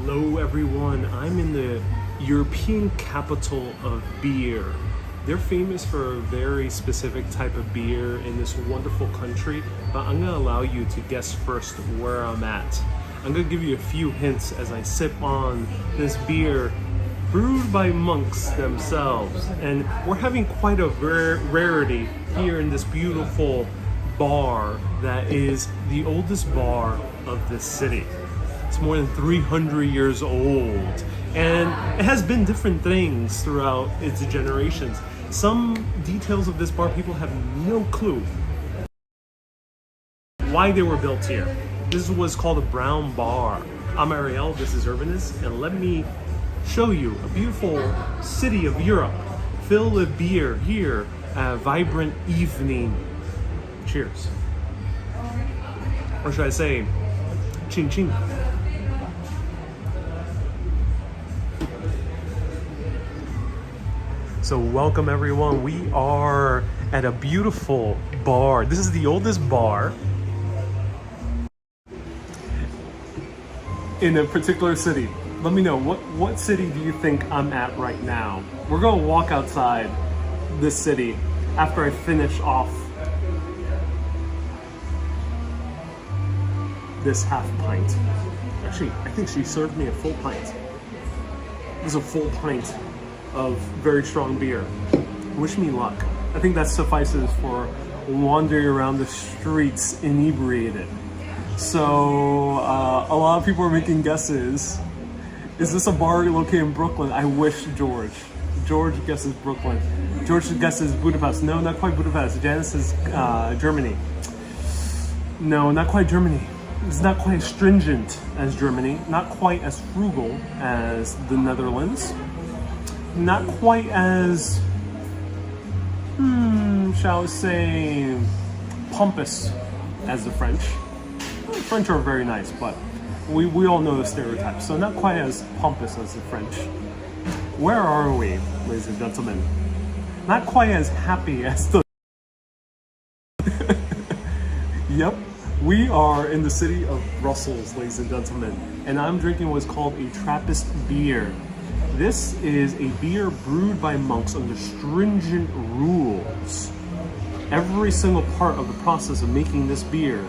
Hello everyone, I'm in the European capital of beer. They're famous for a very specific type of beer in this wonderful country, but I'm gonna allow you to guess first where I'm at. I'm gonna give you a few hints as I sip on this beer brewed by monks themselves. And we're having quite a rarity here in this beautiful bar that is the oldest bar of this city. It's more than 300 years old, and it has been different things throughout its generations. Some details of this bar, people have no clue why they were built here. This is what's called a brown bar. I'm Ariel, this is Urbanist, and let me show you a beautiful city of Europe filled with beer here at a vibrant evening. Cheers. Or should I say, ching ching. So welcome everyone, we are at a beautiful bar. This is the oldest bar in a particular city. Let me know, what city do you think I'm at right now? We're gonna walk outside this city after I finish off this half pint. Actually, I think she served me a full pint. This is a full pint of very strong beer. Wish me luck. I think that suffices for wandering around the streets inebriated. So a lot of people are making guesses. Is this a bar located in Brooklyn? I wish George guesses Brooklyn. George guesses Budapest. No, not quite Budapest. Janice is Germany. No, not quite Germany. It's not quite as stringent as Germany. Not quite as frugal as the Netherlands. Not quite as, shall we say, pompous as the French. The French are very nice, but we all know the stereotypes. So not quite as pompous as the French. Where are we, ladies and gentlemen? Not quite as happy as the... Yep, we are in the city of Brussels, ladies and gentlemen. And I'm drinking what's called a Trappist beer. This is a beer brewed by monks under stringent rules. Every single part of the process of making this beer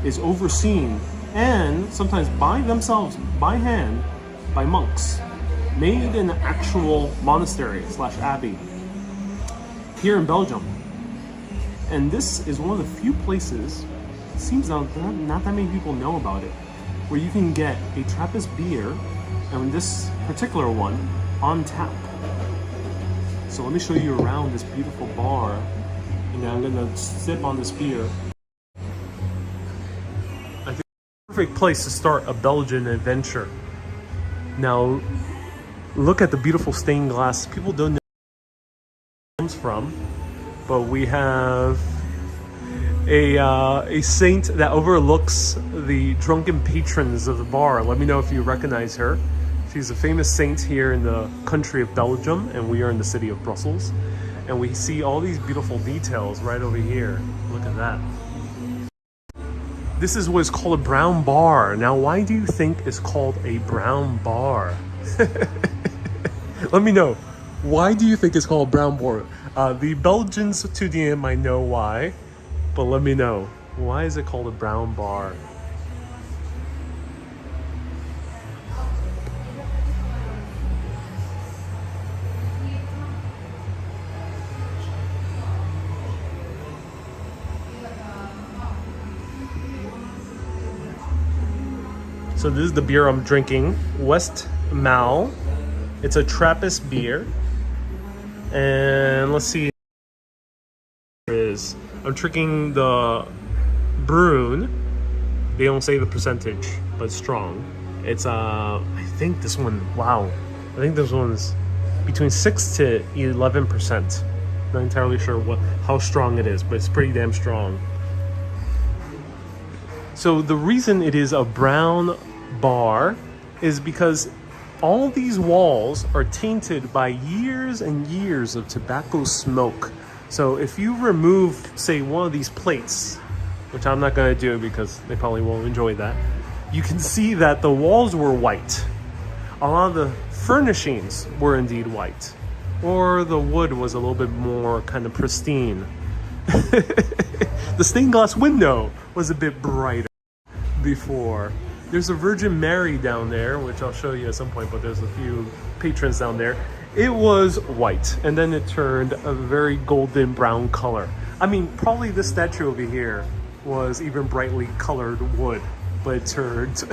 is overseen and sometimes by themselves, by hand, by monks. Made in an actual monastery / abbey here in Belgium. And this is one of the few places, it seems not that many people know about it, where you can get a Trappist beer, and this particular one, on tap. So let me show you around this beautiful bar, and I'm gonna sip on this beer. I think it's a perfect place to start a Belgian adventure. Now, look at the beautiful stained glass. People don't know where it comes from, but we have a saint that overlooks the drunken patrons of the bar. Let me know if you recognize her. She's a famous saint here in the country of Belgium, and we are in the city of Brussels. And we see all these beautiful details right over here. Look at that. This is what is called a brown bar. Now, why do you think it's called a brown bar? Let me know. Why do you think it's called brown bar? The Belgians to the end might know why, but let me know. Why is it called a brown bar? So this is the beer I'm drinking, West Mal. It's a Trappist beer. And let's see. I'm drinking the Brune. They don't say the percentage, but strong. It's I think this one, wow. I think this one's between 6 to 11%. Not entirely sure how strong it is, but it's pretty damn strong. So the reason it is a brown bar is because all these walls are tainted by years and years of tobacco smoke. So if you remove, say, one of these plates, which I'm not going to do because they probably won't enjoy that, you can see that the walls were white. A lot of the furnishings were indeed white, or the wood was a little bit more kind of pristine. The stained glass window was a bit brighter before. There's a Virgin Mary down there, which I'll show you at some point, but there's a few patrons down there. It was white, and then it turned a very golden brown color. I mean, probably this statue over here was even brightly colored wood, but it turned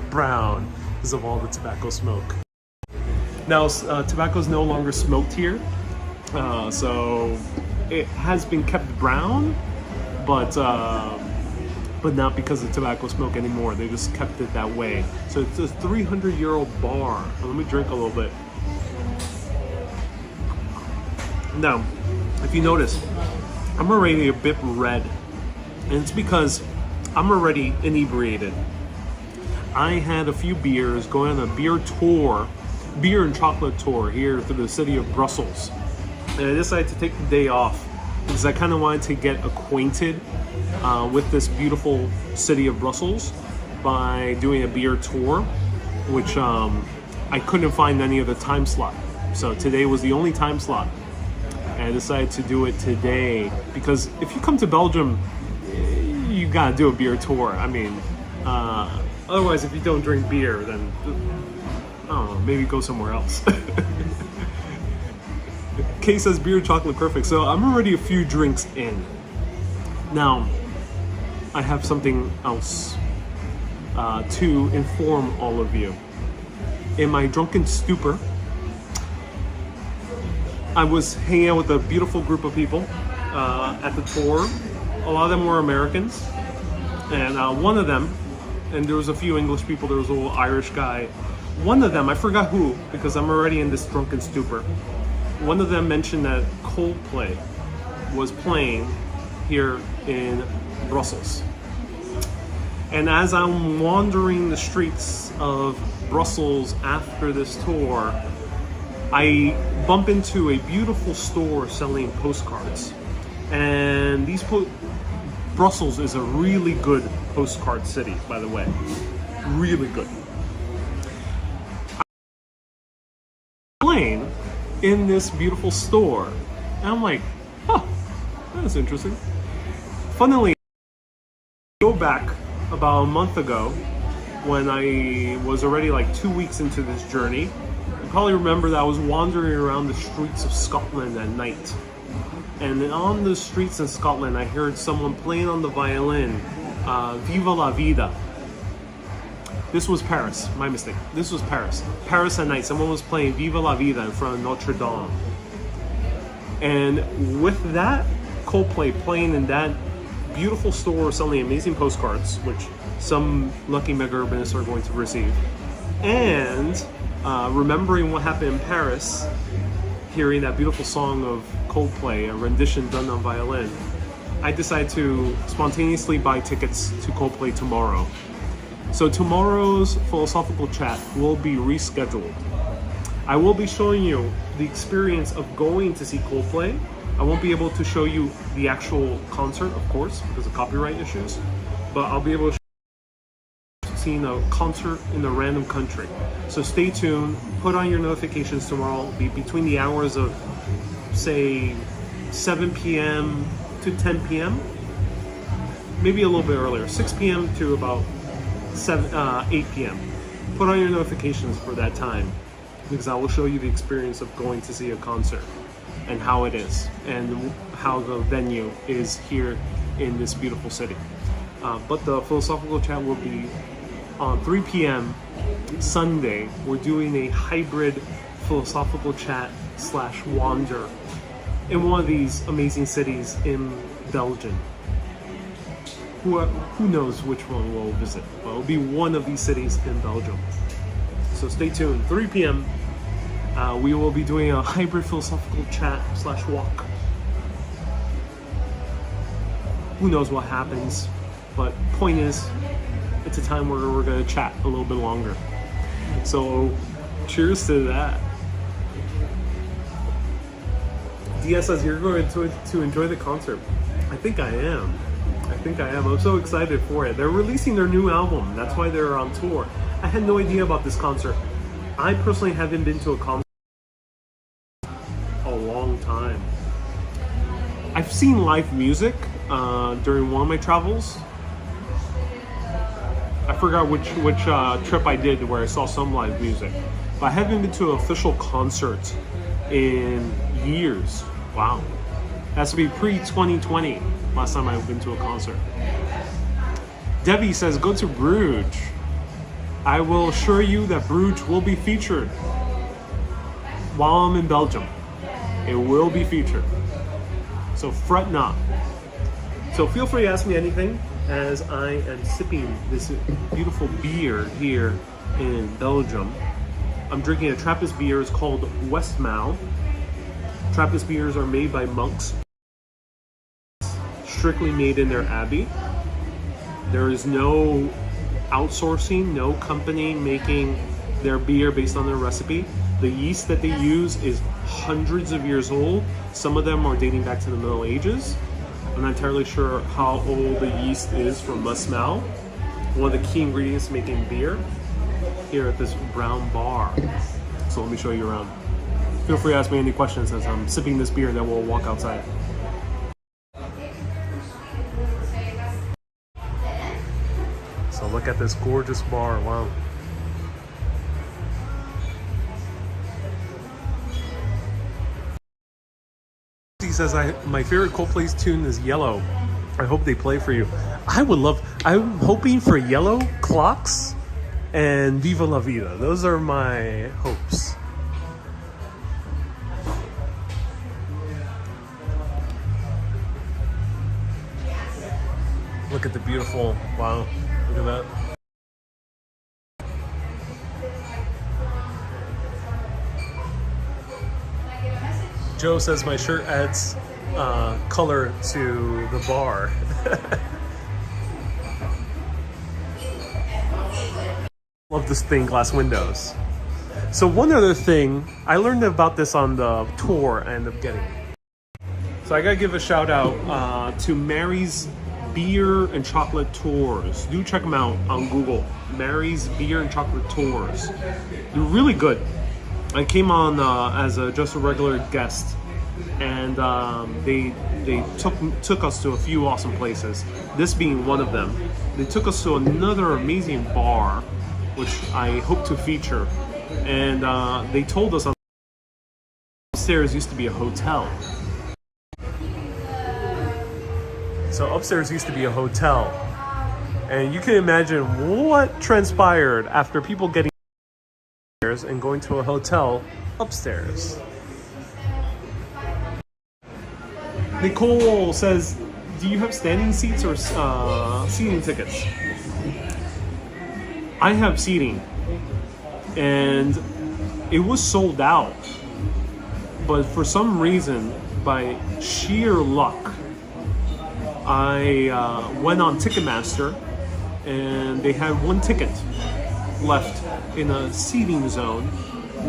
brown because of all the tobacco smoke. Now, tobacco is no longer smoked here, so it has been kept brown, but not because of tobacco smoke anymore. They just kept it that way. So it's a 300-year-old bar. Let me drink a little bit. Now, if you notice, I'm already a bit red, and it's because I'm already inebriated. I had a few beers, going on a beer tour, beer and chocolate tour here through the city of Brussels. And I decided to take the day off because I kind of wanted to get acquainted with this beautiful city of Brussels by doing a beer tour, which I couldn't find any other time slot. So today was the only time slot. And I decided to do it today because if you come to Belgium, you gotta do a beer tour. I mean, otherwise, if you don't drink beer, then I don't know, maybe go somewhere else. Kay says beer, chocolate, perfect. So I'm already a few drinks in. Now, I have something else to inform all of you. In my drunken stupor, I was hanging out with a beautiful group of people at the tour. A lot of them were Americans, and one of them, and there was a few English people, there was a little Irish guy. One of them, I forgot who, because I'm already in this drunken stupor. One of them mentioned that Coldplay was playing here in Brussels. And as I'm wandering the streets of Brussels after this tour, I bump into a beautiful store selling postcards. And these Brussels is a really good postcard city, by the way. Really good. I'm playing in this beautiful store, and I'm like, huh, that's interesting. Funnily, go back about a month ago when I was already like 2 weeks into this journey. You probably remember that I was wandering around the streets of Scotland at night. And on the streets in Scotland, I heard someone playing on the violin, Viva la Vida. This was Paris, my mistake. This was Paris. Paris at night, someone was playing Viva la Vida in front of Notre Dame. And with that Coldplay playing in that beautiful store selling amazing postcards, which some lucky mega urbanists are going to receive, and remembering what happened in Paris, hearing that beautiful song of Coldplay, a rendition done on violin, I decided to spontaneously buy tickets to Coldplay tomorrow. So tomorrow's philosophical chat will be rescheduled. I will be showing you the experience of going to see Coldplay. I won't be able to show you the actual concert, of course, because of copyright issues, but I'll be able to show you seeing a concert in a random country. So stay tuned, put on your notifications tomorrow. It'll be between the hours of, say, 7 p.m. to 10 p.m. Maybe a little bit earlier, 6 p.m. to about 8 p.m. Put on your notifications for that time, because I will show you the experience of going to see a concert and how it is and how the venue is here in this beautiful city. But the philosophical chat will be on 3 p.m. Sunday. We're doing a hybrid philosophical chat / wander in one of these amazing cities in Belgium. Who knows which one we'll visit, but it'll be one of these cities in Belgium. So stay tuned, 3 p.m. We will be doing a hybrid philosophical chat / walk. Who knows what happens, but point is, it's a time where we're going to chat a little bit longer. So cheers to that. DS says you're going to enjoy the concert. I think I am. I'm so excited for it. They're releasing their new album. That's why they're on tour. I had no idea about this concert. I personally haven't been to a concert in a long time. I've seen live music during one of my travels. I forgot which trip I did where I saw some live music. But I haven't been to an official concert in years. Wow. That has to be pre-2020 last time I've been to a concert. Debbie says, go to Bruges. I will assure you that Bruges will be featured while I'm in Belgium. It will be featured. So fret not. So feel free to ask me anything as I am sipping this beautiful beer here in Belgium. I'm drinking a Trappist beer. It's called Westmaal. Trappist beers are made by monks, strictly made in their abbey. There is no outsourcing, no company making their beer based on their recipe. The yeast that they use is hundreds of years old. Some of them are dating back to the Middle Ages. I'm not entirely sure how old the yeast is for Westmaal, one of the key ingredients to making beer here at this brown bar. So let me show you around. Feel free to ask me any questions as I'm sipping this beer, then we'll walk outside. So look at this gorgeous bar, wow. He says, my favorite Coldplay's tune is Yellow. I hope they play for you. I'm hoping for Yellow, Clocks, and Viva La Vida. Those are my hopes. Look at the beautiful, wow, look at that. Joe says my shirt adds color to the bar. Love the stained glass windows. So one other thing, I learned about this on the tour I ended up getting. So I gotta give a shout out to Mary's Beer and Chocolate Tours. Do check them out on Google. Mary's Beer and Chocolate Tours. They're really good. I came on as just a regular guest, and they took us to a few awesome places. This being one of them. They took us to another amazing bar, which I hope to feature. And they told us upstairs used to be a hotel. So upstairs used to be a hotel. And you can imagine what transpired after people getting upstairs and going to a hotel upstairs. Nicole says, do you have standing seats or seating tickets? I have seating, and it was sold out, but for some reason, by sheer luck, I went on Ticketmaster and they had one ticket left in a seating zone,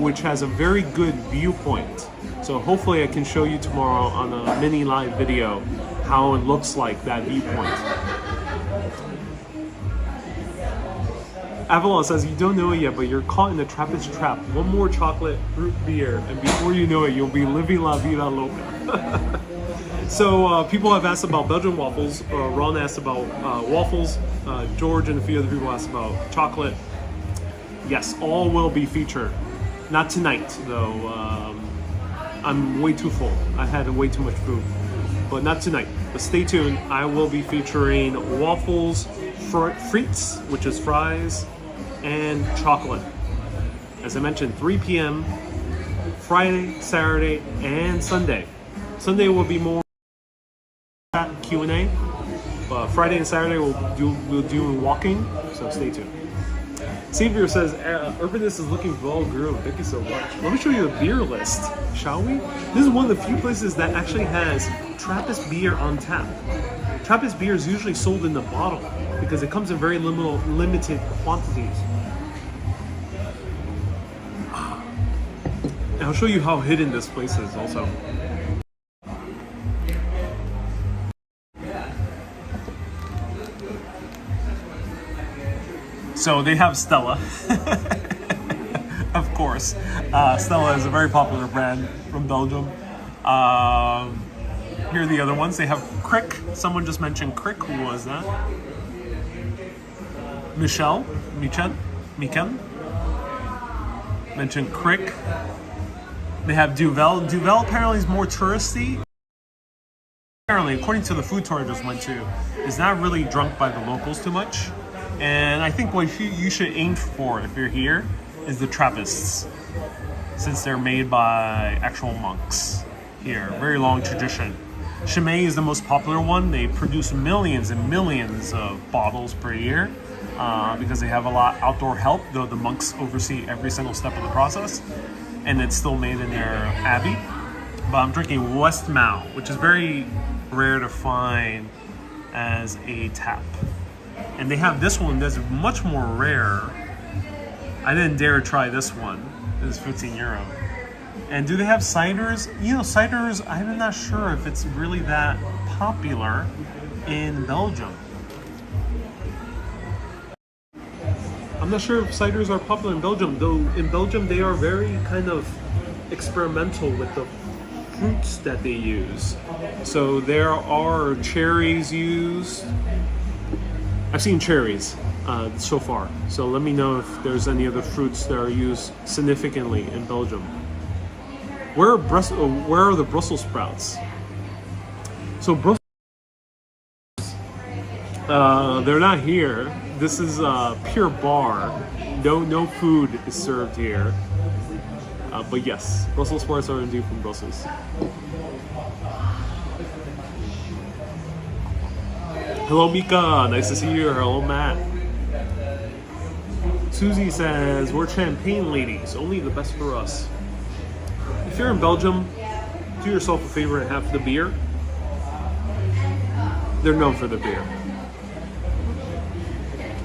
which has a very good viewpoint. So hopefully I can show you tomorrow on a mini live video how it looks like, that viewpoint. Avalon says, you don't know it yet, but you're caught in the Trappist trap. One more chocolate root beer, and before you know it, you'll be living la vida loca. So people have asked about Belgian waffles. Ron asked about waffles. George and a few other people asked about chocolate. Yes, all will be featured. Not tonight, though. I'm way too full. I had way too much food. But not tonight. But stay tuned. I will be featuring waffles, frites, which is fries, and chocolate. As I mentioned, 3 p.m. Friday, Saturday, and Sunday. Sunday will be more Q&A, but Friday and Saturday we'll do walking. So stay tuned. Xavier says, Urbanist is looking well groomed. Thank you so much. Let me show you the beer list, shall we? This is one of the few places that actually has Trappist beer on tap. Trappist beer is usually sold in the bottle because it comes in very limited quantities. And I'll show you how hidden this place is also. So they have Stella. Of course. Stella is a very popular brand from Belgium. Here are the other ones. They have Crick. Someone just mentioned Crick. Who was that? Michelle? Miken? Mentioned Crick. They have Duvel. Duvel apparently is more touristy. Apparently, according to the food tour I just went to, is not really drunk by the locals too much. And I think what you should aim for if you're here is the Trappists, since they're made by actual monks here. Very long tradition. Chimay is the most popular one. They produce millions and millions of bottles per year because they have a lot outdoor help, though the monks oversee every single step of the process. And it's still made in their abbey. But I'm drinking Westmalle, which is very rare to find as a tap. And they have this one that's much more rare. I didn't dare try this one. It's 15 euro. And do they have ciders? You know, ciders, I'm not sure if it's really that popular in Belgium. I'm not sure if ciders are popular in Belgium, though in Belgium they are very kind of experimental with the fruits that they use. So there are cherries used. I've seen cherries so far. So let me know if there's any other fruits that are used significantly in Belgium. Where are the Brussels sprouts? So Brussels, they're not here. This is a pure bar. No food is served here. But yes, Brussels sprouts are indeed from Brussels. Hello Mika, nice to see you. Hello Matt. Susie says, we're champagne ladies, only the best for us. If you're in Belgium, do yourself a favor and have the beer. They're known for the beer.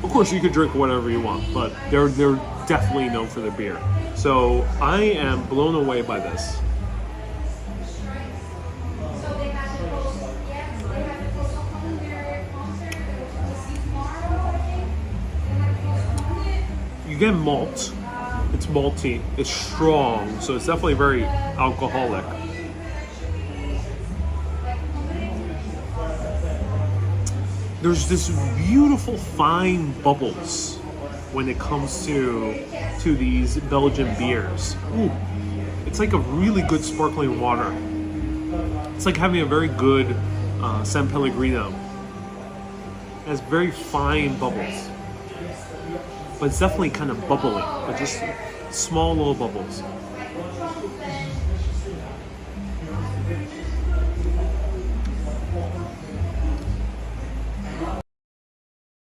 Of course, you could drink whatever you want, but they're definitely known for their beer. So I am blown away by this. You get malt. It's malty. It's strong, so it's definitely very alcoholic. There's this beautiful fine bubbles when it comes to these Belgian beers. Ooh, it's like a really good sparkling water. It's like having a very good San Pellegrino. It has very fine bubbles, but it's definitely kind of bubbly, but just small little bubbles.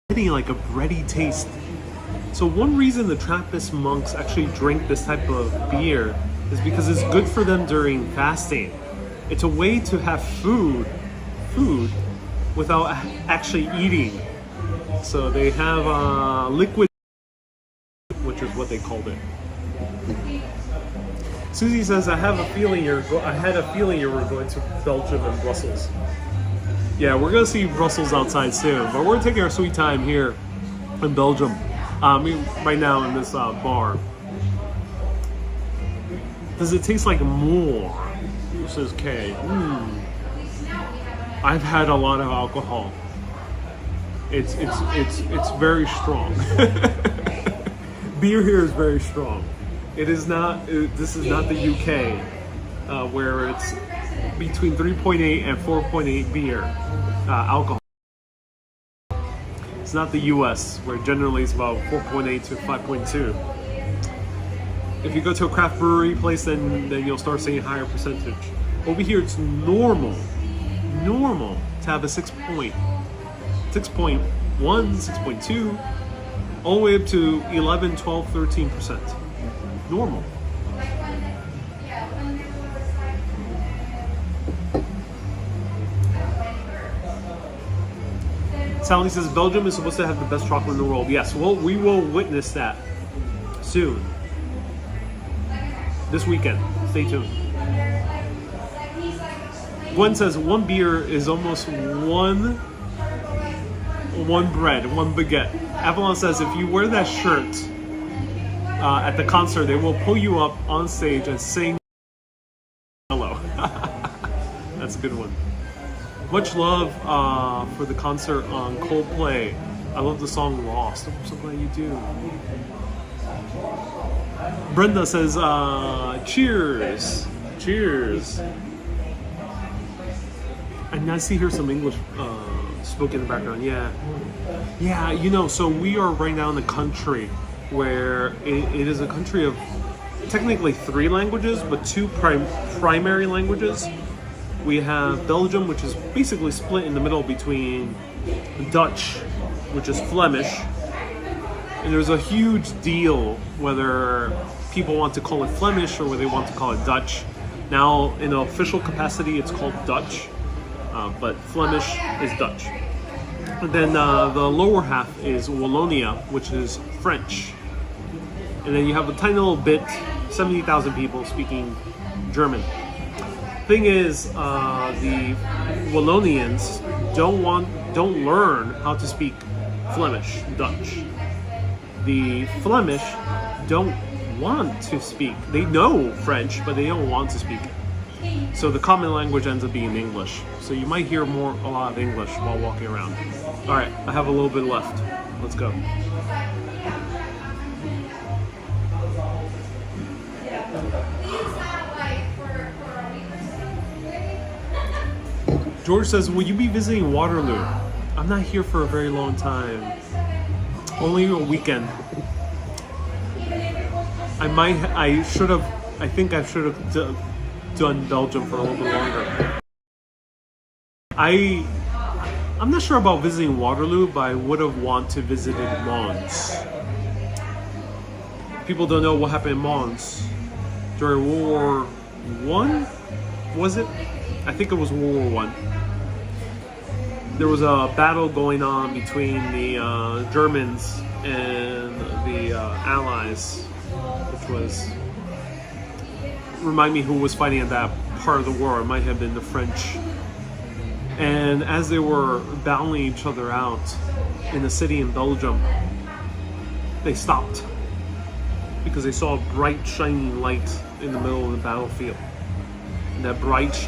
Getting like a bready taste. So one reason the Trappist monks actually drink this type of beer is because it's good for them during fasting. It's a way to have food without actually eating. So they have liquid, which is what they called it. Susie says, I had a feeling you were going to Belgium and Brussels. Yeah, we're gonna see Brussels outside soon, but we're taking our sweet time here in Belgium. Right now in this bar. Does it taste like more? Says Kay. I've had a lot of alcohol. It's very strong. Beer here is very strong. It is not. This is not the UK, where it's between 3.8 and 4.8 beer alcohol. It's not the US, where generally it's about 4.8 to 5.2. If you go to a craft brewery place, then you'll start seeing a higher percentage. Over here, it's normal to have a 6.1, 6.2, all the way up to 11, 12, 13%. Normal. Sally says Belgium is supposed to have the best chocolate in the world. Yes, well, we will witness that soon. This weekend. Stay tuned. Gwen says one beer is almost one bread, one baguette. Avalon says if you wear that shirt at the concert, they will pull you up on stage and sing hello. That's a good one. Much love for the concert on Coldplay. I love the song Lost. I'm so glad you do. Brenda says, cheers. Cheers. And I see here some English spoken in the background. Yeah. Yeah, you know, so we are right now in a country where it is a country of technically 3 languages, but 2 primary languages. We have Belgium, which is basically split in the middle between Dutch, which is Flemish, and there's a huge deal whether people want to call it Flemish or whether they want to call it Dutch. Now, in an official capacity, it's called Dutch, but Flemish is Dutch. And then the lower half is Wallonia, which is French. And then you have a tiny little bit, 70,000 people speaking German. Thing is, the Wallonians don't learn how to speak Flemish, Dutch. The Flemish don't want to speak. They know French, but they don't want to speak it. So the common language ends up being English. So you might hear a lot of English while walking around. All right, I have a little bit left. Let's go. George says, will you be visiting Waterloo? I'm not here for a very long time. Only a weekend. I think I should have done Belgium for a little bit longer. I'm not sure about visiting Waterloo, but I would have wanted to visit Mons. People don't know what happened in Mons during World War I, was it? I think it was World War I. There was a battle going on between the Germans and the Allies, which was, remind me who was fighting at that part of the war. It might have been the French. And as they were battling each other out in a city in Belgium, they stopped because they saw a bright shining light in the middle of the battlefield. And that bright shining,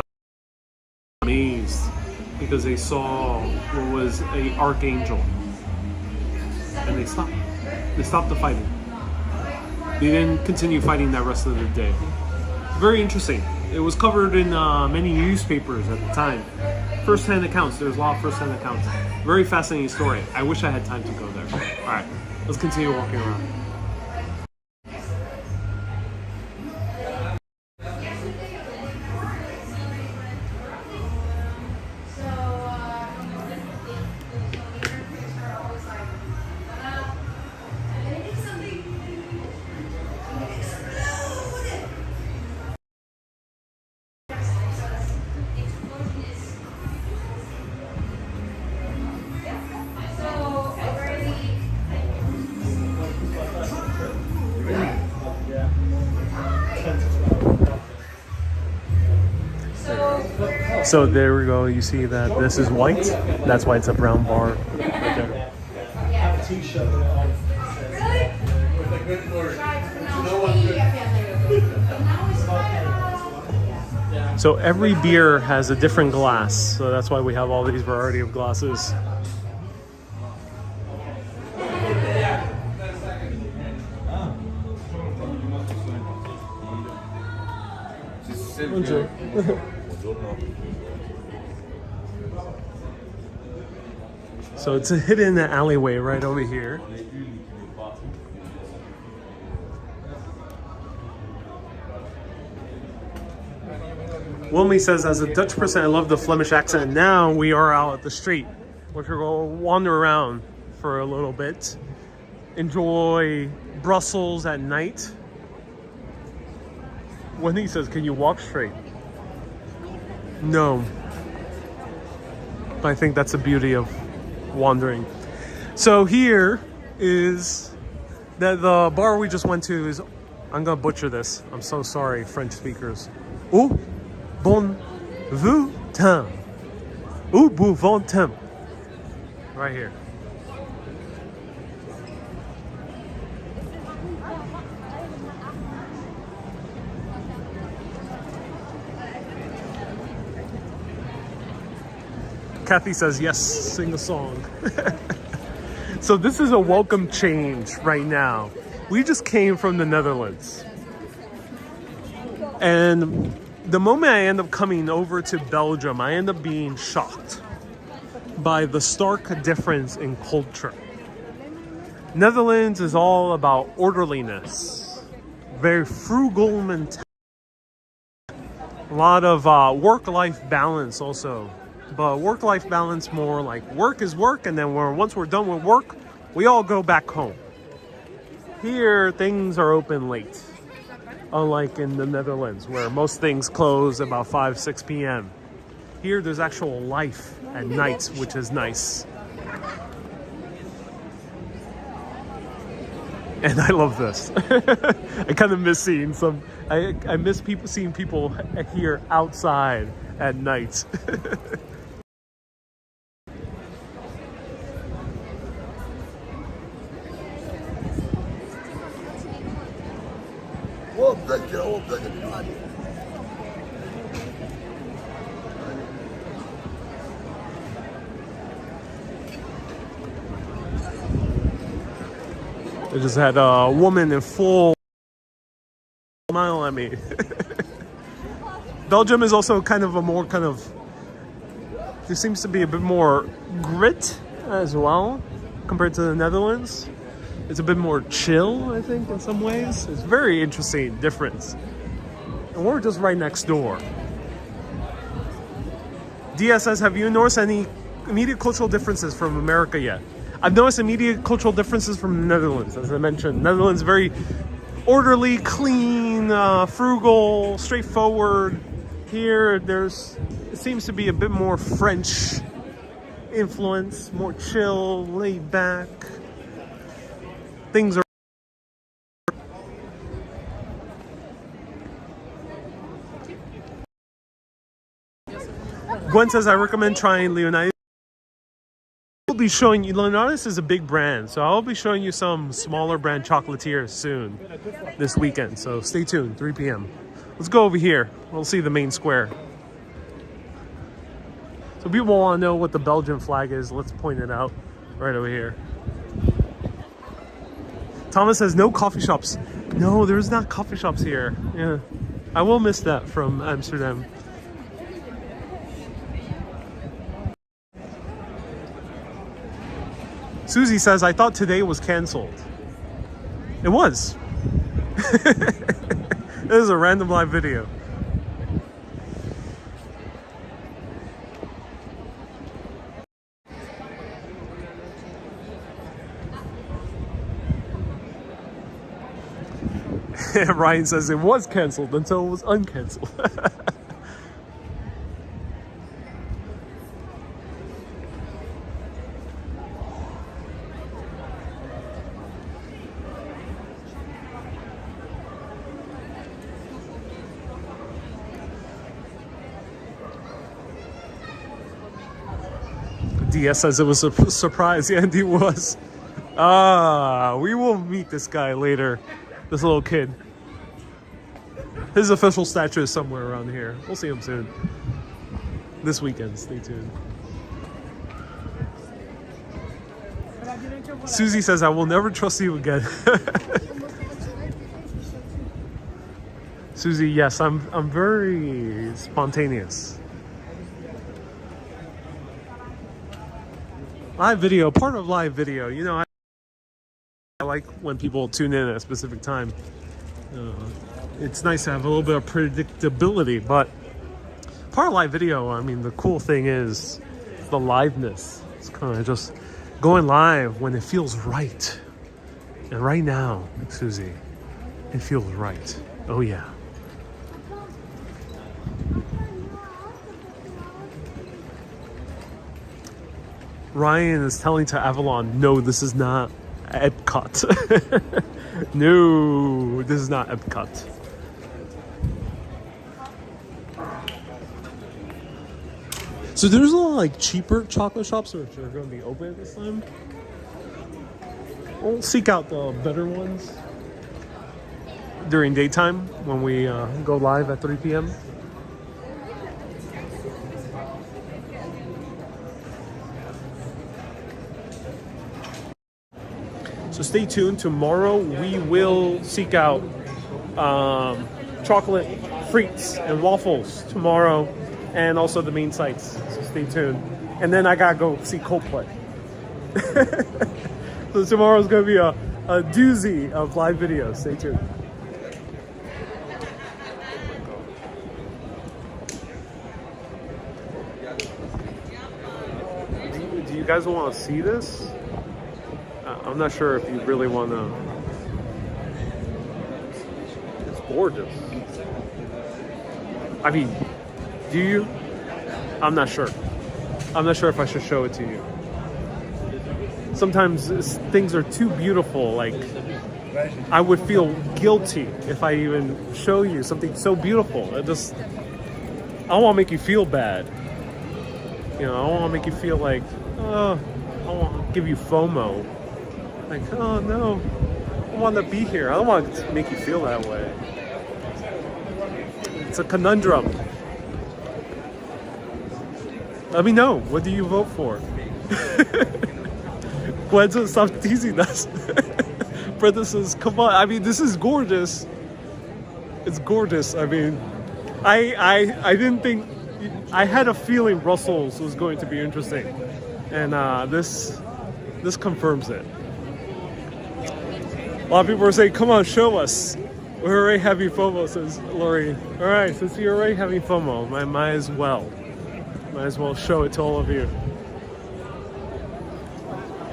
amazed because they saw what was an archangel, and they stopped. They stopped the fighting. They didn't continue fighting that rest of the day. Very interesting. It was covered in many newspapers at the time. First-hand accounts. There's a lot of first-hand accounts. Very fascinating story. I wish I had time to go there. All right, let's continue walking around. So there we go. You see that this is white. That's why it's a brown bar right there. So every beer has a different glass. So that's why we have all these variety of glasses. So it's hidden in the alleyway right over here. Wilmy says, as a Dutch person, I love the Flemish accent. Now we are out at the street. We're going to wander around for a little bit. Enjoy Brussels at night. Wendy says, can you walk straight? No. I think that's the beauty of wandering. So here is the bar we just went to is, I'm gonna butcher this. I'm so sorry, French speakers. Au bon temps. Au bon temps. Right here. Kathy says, yes, sing a song. So this is a welcome change right now. We just came from the Netherlands. And the moment I end up coming over to Belgium, I end up being shocked by the stark difference in culture. Netherlands is all about orderliness, very frugal mentality, a lot of work-life balance also. But work-life balance more like work is work, and then once we're done with work, we all go back home. Here, things are open late, unlike in the Netherlands, where most things close about 5, 6 p.m. Here, there's actual life at night, which is nice. And I love this. I kind of miss seeing I miss seeing people here outside at night. I just had a woman in full smile at me. Belgium is also kind of there seems to be a bit more grit as well compared to the Netherlands. It's a bit more chill, I think, in some ways. It's very interesting difference. And we're just right next door. Dia says, have you noticed any immediate cultural differences from America yet? I've noticed immediate cultural differences from the Netherlands, as I mentioned. Netherlands very orderly, clean, frugal, straightforward. Here, it seems to be a bit more French influence, more chill, laid back. Things are. Gwen says, I recommend trying Leonidas. I'll be showing you, Leonidas is a big brand, so I'll be showing you some smaller brand chocolatiers soon this weekend. So stay tuned, 3 p.m. Let's go over here. We'll see the main square. So people want to know what the Belgian flag is. Let's point it out right over here. Thomas says no coffee shops. No, there's not coffee shops here. Yeah, I will miss that from Amsterdam. Susie says, I thought today was canceled. It was. This is a random live video. Ryan says it was canceled until it was uncanceled. DS says it was a surprise. Yeah, indeed was. We will meet this guy later. This little kid. His official statue is somewhere around here. We'll see him soon. This weekend. Stay tuned. Susie says, I will never trust you again. Susie, yes, I'm very spontaneous. Live video, part of live video, you know, I like when people tune in at a specific time. It's nice to have a little bit of predictability, but part of live video, I mean, the cool thing is the liveness. It's kind of just going live when it feels right. And right now, Susie, it feels right. Oh yeah. Ryan is telling to Avalon, no, this is not Epcot. No, this is not Epcot. So there's a lot of like cheaper chocolate shops which are going to be open at this time. We'll seek out the better ones during daytime when we go live at 3 p.m. So stay tuned. Tomorrow we will seek out chocolate frites and waffles tomorrow, and also the main sites. So stay tuned. And then I gotta go see Coldplay. So tomorrow's gonna be a doozy of live videos. Stay tuned. Do you guys want to see this? I'm not sure if you really want to. It's gorgeous. I mean, do you? I'm not sure. I'm not sure if I should show it to you. Sometimes things are too beautiful. Like, I would feel guilty if I even show you something so beautiful. I don't want to make you feel bad. You know, I don't want to make you feel like, oh, I want to give you FOMO. Like, oh no, I want to be here. I don't want to make you feel that way. It's a conundrum. Let me know. What do you vote for? Gwen, stop teasing us. Brenda says, come on. I mean, this is gorgeous. It's gorgeous. I mean, I didn't think... I had a feeling Brussels was going to be interesting. And this confirms it. A lot of people are saying, come on, show us. We're already having FOMO, says Lori. All right, since you're already having FOMO, might as well. Might as well show it to all of you.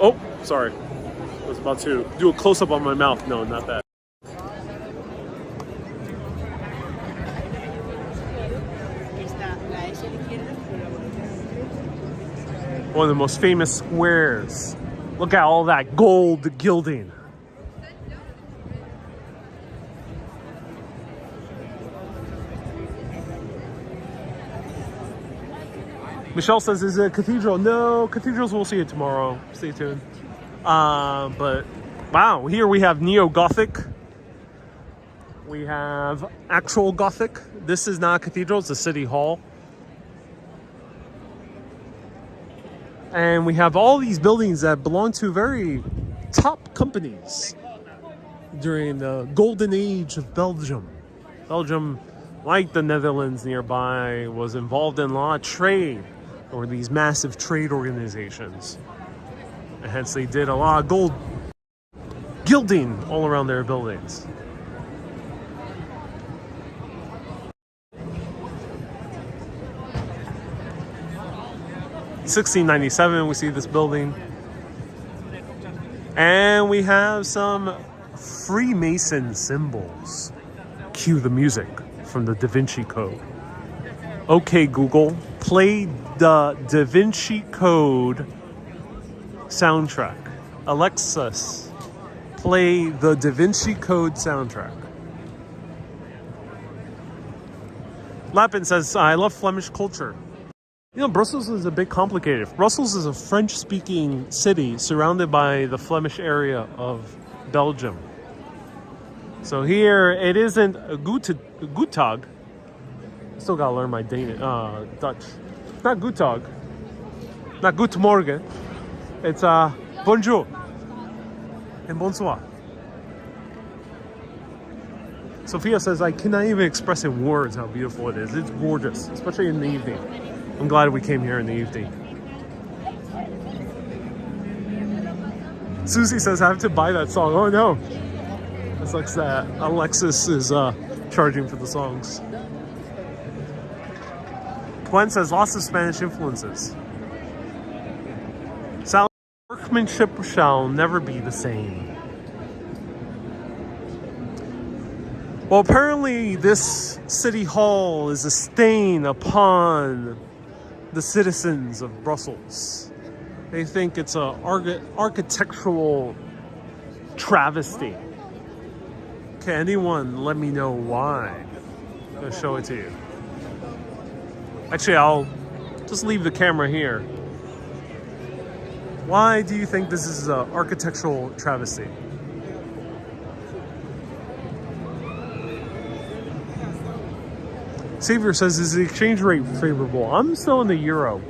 Oh, sorry. I was about to do a close-up on my mouth. No, not that. One of the most famous squares. Look at all that gold gilding. Michelle says, is it a cathedral? No, cathedrals, we'll see it tomorrow. Stay tuned. But wow, here we have neo-Gothic. We have actual Gothic. This is not a cathedral, it's a city hall. And we have all these buildings that belong to very top companies during the golden age of Belgium. Belgium, like the Netherlands nearby, was involved in a lot of trade, or these massive trade organizations. And hence they did a lot of gold gilding all around their buildings. In 1697, we see this building. And we have some Freemason symbols. Cue the music from the Da Vinci Code. Okay, Google, play the Da Vinci Code soundtrack. Alexa, play the Da Vinci Code soundtrack. Lapin says, I love Flemish culture. You know, Brussels is a bit complicated. Brussels is a French-speaking city surrounded by the Flemish area of Belgium. So here, it isn't a Gutag. Still gotta learn my Dutch. Not Gutag. Not Gut Morgen. It's bonjour and bonsoir. Sophia says, I cannot even express in words how beautiful it is. It's gorgeous, especially in the evening. I'm glad we came here in the evening. Susie says, I have to buy that song. Oh no. It's like that Alexis is charging for the songs. Gwen says, lots of Spanish influences. Workmanship shall never be the same. Well, apparently this city hall is a stain upon the citizens of Brussels. They think it's an architectural travesty. Can anyone let me know why? I'm gonna show it to you. Actually, I'll just leave the camera here. Why do you think this is an architectural travesty? Xavier says, is the exchange rate favorable? I'm still in the euro.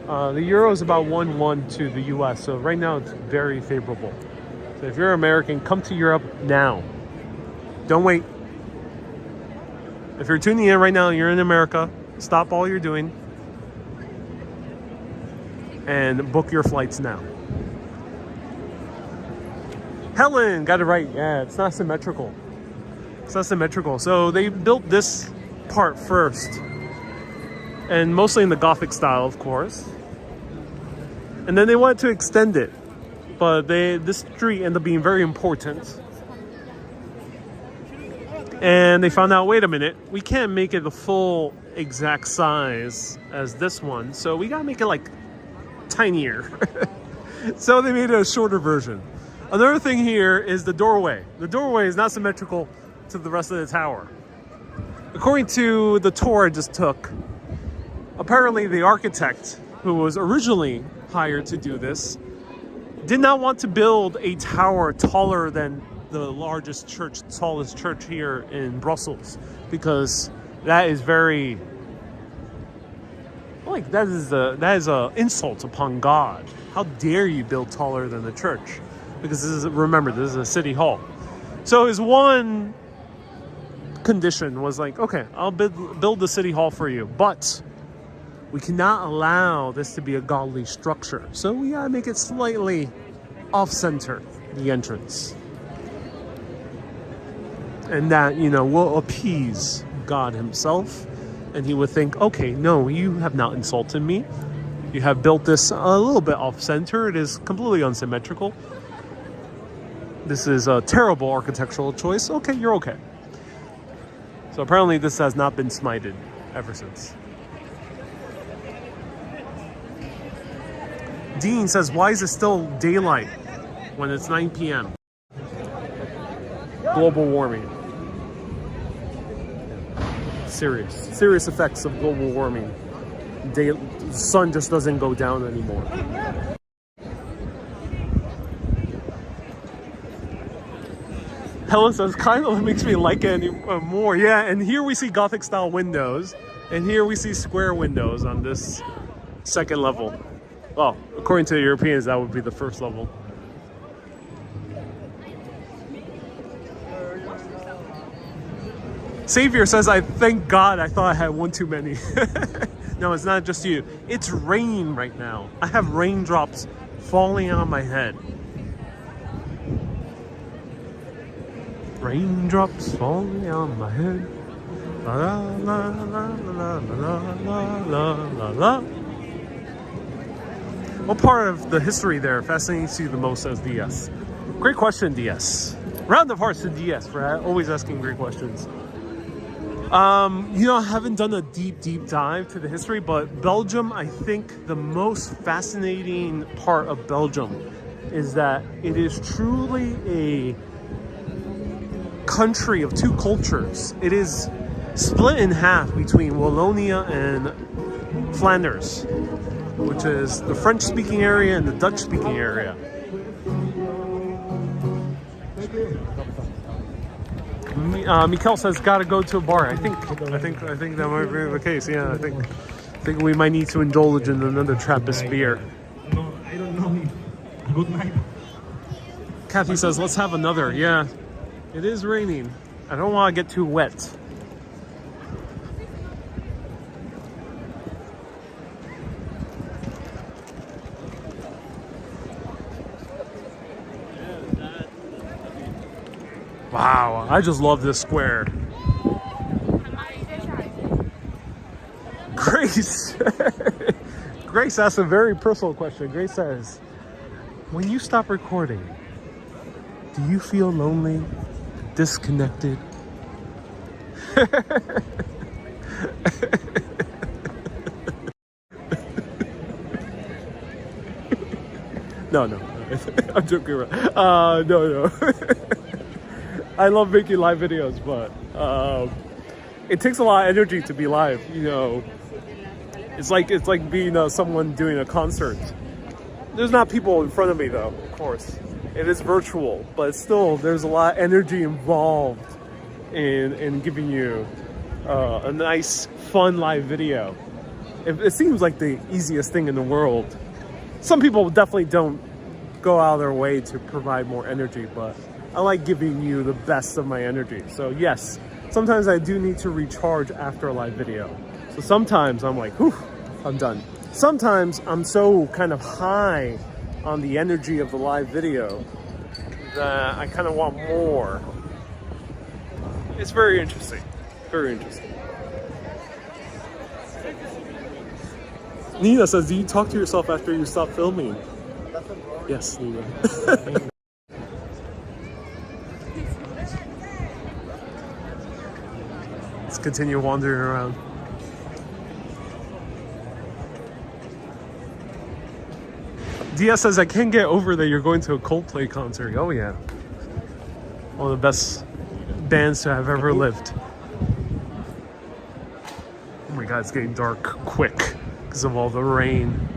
The euro is about 1-1 to the US, so right now it's very favorable. So if you're American, come to Europe now. Don't wait. If you're tuning in right now and you're in America, stop all you're doing and book your flights now. Helen got it right. Yeah, it's not symmetrical. It's not symmetrical. So they built this part first, and mostly in the Gothic style, of course. And then they wanted to extend it, but this street ended up being very important. And they found out, wait a minute, we can't make it the full exact size as this one, so we gotta make it like tinier. So they made it a shorter version. Another thing here is the doorway. The doorway is not symmetrical to the rest of the tower. According to the tour I just took, apparently the architect who was originally hired to do this did not want to build a tower taller than the largest church, tallest church here in Brussels, because that is very, like, that is a insult upon God. How dare you build taller than the church? Because this is, remember, this is a city hall. So his one condition was like, okay, I'll build the city hall for you, but we cannot allow this to be a godly structure. So we gotta make it slightly off-center, the entrance. And that, you know, will appease God himself. And he would think, okay, no, you have not insulted me. You have built this a little bit off-center. It is completely unsymmetrical. This is a terrible architectural choice. Okay, you're okay. So apparently this has not been smited ever since. Dean says, why is it still daylight when it's 9 p.m.? Global warming. Serious effects of global warming. The sun just doesn't go down anymore. Helen says, kind of makes me like it more. Yeah, and here we see Gothic style windows, and here we see square windows on this second level. Well, according to the Europeans, that would be the first level. Savior says, I thank God I thought I had one too many. No, it's not just you. It's raining right now. I have raindrops falling on my head. Raindrops falling on my head. La la la la la la la la la. What part of the history there fascinates you the most as DS? Great question, DS. Round of hearts to DS for always asking great questions. You know, I haven't done a deep dive to the history, but Belgium, I think the most fascinating part of Belgium is that it is truly a country of two cultures. It is split in half between Wallonia and Flanders, which is the French-speaking area and the Dutch-speaking area. Mikkel says, "Gotta go to a bar." I think that might be the case. Yeah, I think we might need to indulge in another Trappist beer. No, I don't know. Good night. Kathy says, "Let's have another." Yeah, it is raining. I don't want to get too wet. Wow, I just love this square. Grace! Grace asked a very personal question. Grace says, when you stop recording, do you feel lonely, disconnected? No. I'm joking around. No. I love making live videos, but it takes a lot of energy to be live. You know, it's like being someone doing a concert. There's not people in front of me though, of course. It is virtual, but still, there's a lot of energy involved in giving you a nice, fun live video. It seems like the easiest thing in the world. Some people definitely don't go out of their way to provide more energy, but I like giving you the best of my energy. So yes, sometimes I do need to recharge after a live video. So sometimes I'm like, whew, I'm done. Sometimes I'm so kind of high on the energy of the live video that I kind of want more. It's very interesting. Very interesting. Nina says, do you talk to yourself after you stop filming? Yes, Nina. Let's continue wandering around. Dia says, I can't get over that you're going to a Coldplay concert. Oh yeah. One of the best bands to have ever lived. Oh my god, it's getting dark quick because of all the rain.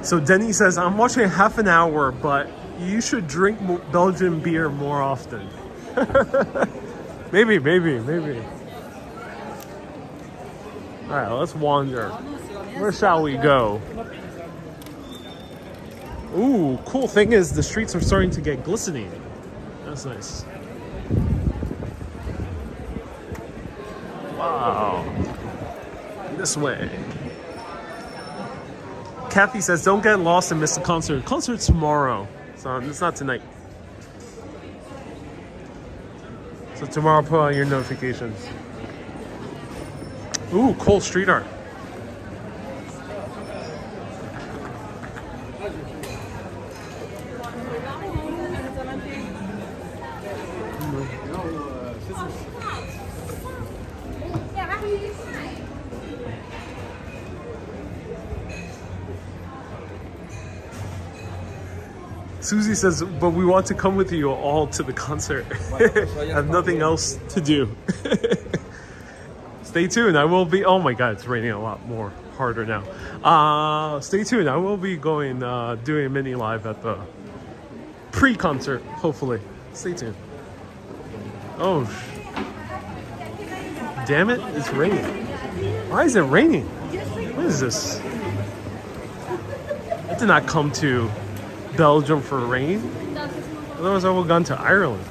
So Denny says, I'm watching half an hour, but you should drink Belgian beer more often. maybe. All right, let's wander. Where shall we go? Ooh, cool thing is the streets are starting to get glistening. That's nice. Wow. This way. Kathy says, don't get lost and miss the concert. Concert's tomorrow, so it's not tonight. So tomorrow, put on your notifications. Ooh, cool street art. Susie says, but we want to come with you all to the concert. I have nothing else to do. Stay tuned. I will be, oh my god, it's raining a lot more harder now. Stay tuned. I will be going, doing a mini live at the pre-concert, hopefully. Stay tuned. Oh, damn it, it's raining. Why is it raining? What is this? I did not come to Belgium for rain. Otherwise I would have gone to Ireland.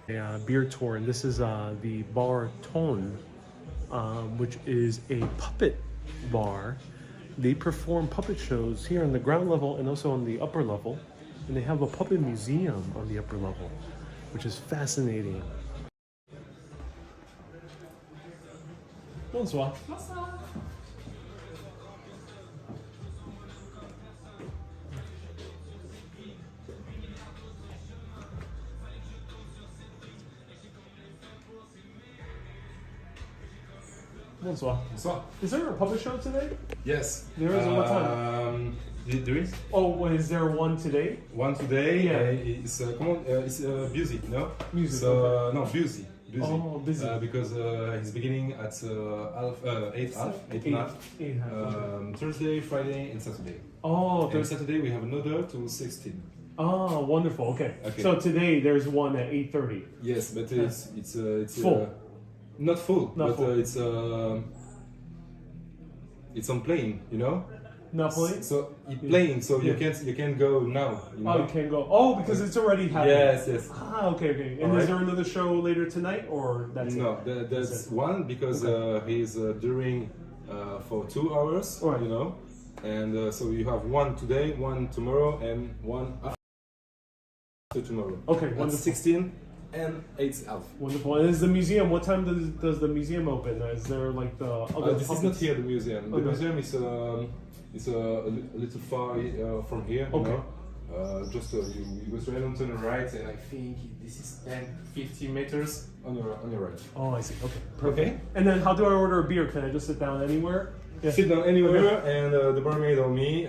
A beer tour, and this is the bar Tone, which is a puppet bar. They perform puppet shows here on the ground level and also on the upper level, and they have a puppet museum on the upper level, which is fascinating. Bonsoir. Bonsoir. Bonsoir. Bonsoir. Is there a puppet show today? Yes. There is. What time? There is. Oh, is there one today? One today. Yeah. It's busy, no? Music. So Okay. no, busy. Oh, busy. Because he's beginning at 8:30. Thursday, Friday, and Saturday. Oh, And Saturday we have another to 16. Oh, wonderful. Okay. Okay. So today there's one at 8:30. Yes, but it's Full. Not full, Not but full. it's on plane, you know. Not playing? So it's playing, so Yeah. you can't go now. You know? Oh, you can't go. Oh, because it's already happening. Yes. Ah, okay. And Alright. is there another show later tonight, or that's No, it? there's one because Okay. he's during for 2 hours, Alright. you know, and so you have one today, one tomorrow, and one after tomorrow. Okay, That's wonderful. 16 and 8:30. Wonderful. And is the museum, what time does the museum open? Is there like the other This is not here, the museum. The Okay. museum is a little far from here. You Okay. know? You go straight on to the right, and I think this is 10-15 meters on your right. Oh, I see. Okay. Okay. And then how do I order a beer? Can I just sit down anywhere? Yeah. Sit down anywhere, and the barmaid or me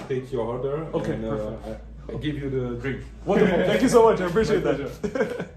take your order. Okay, And perfect. I give you the drink. Wonderful. Thank you so much. I appreciate My that.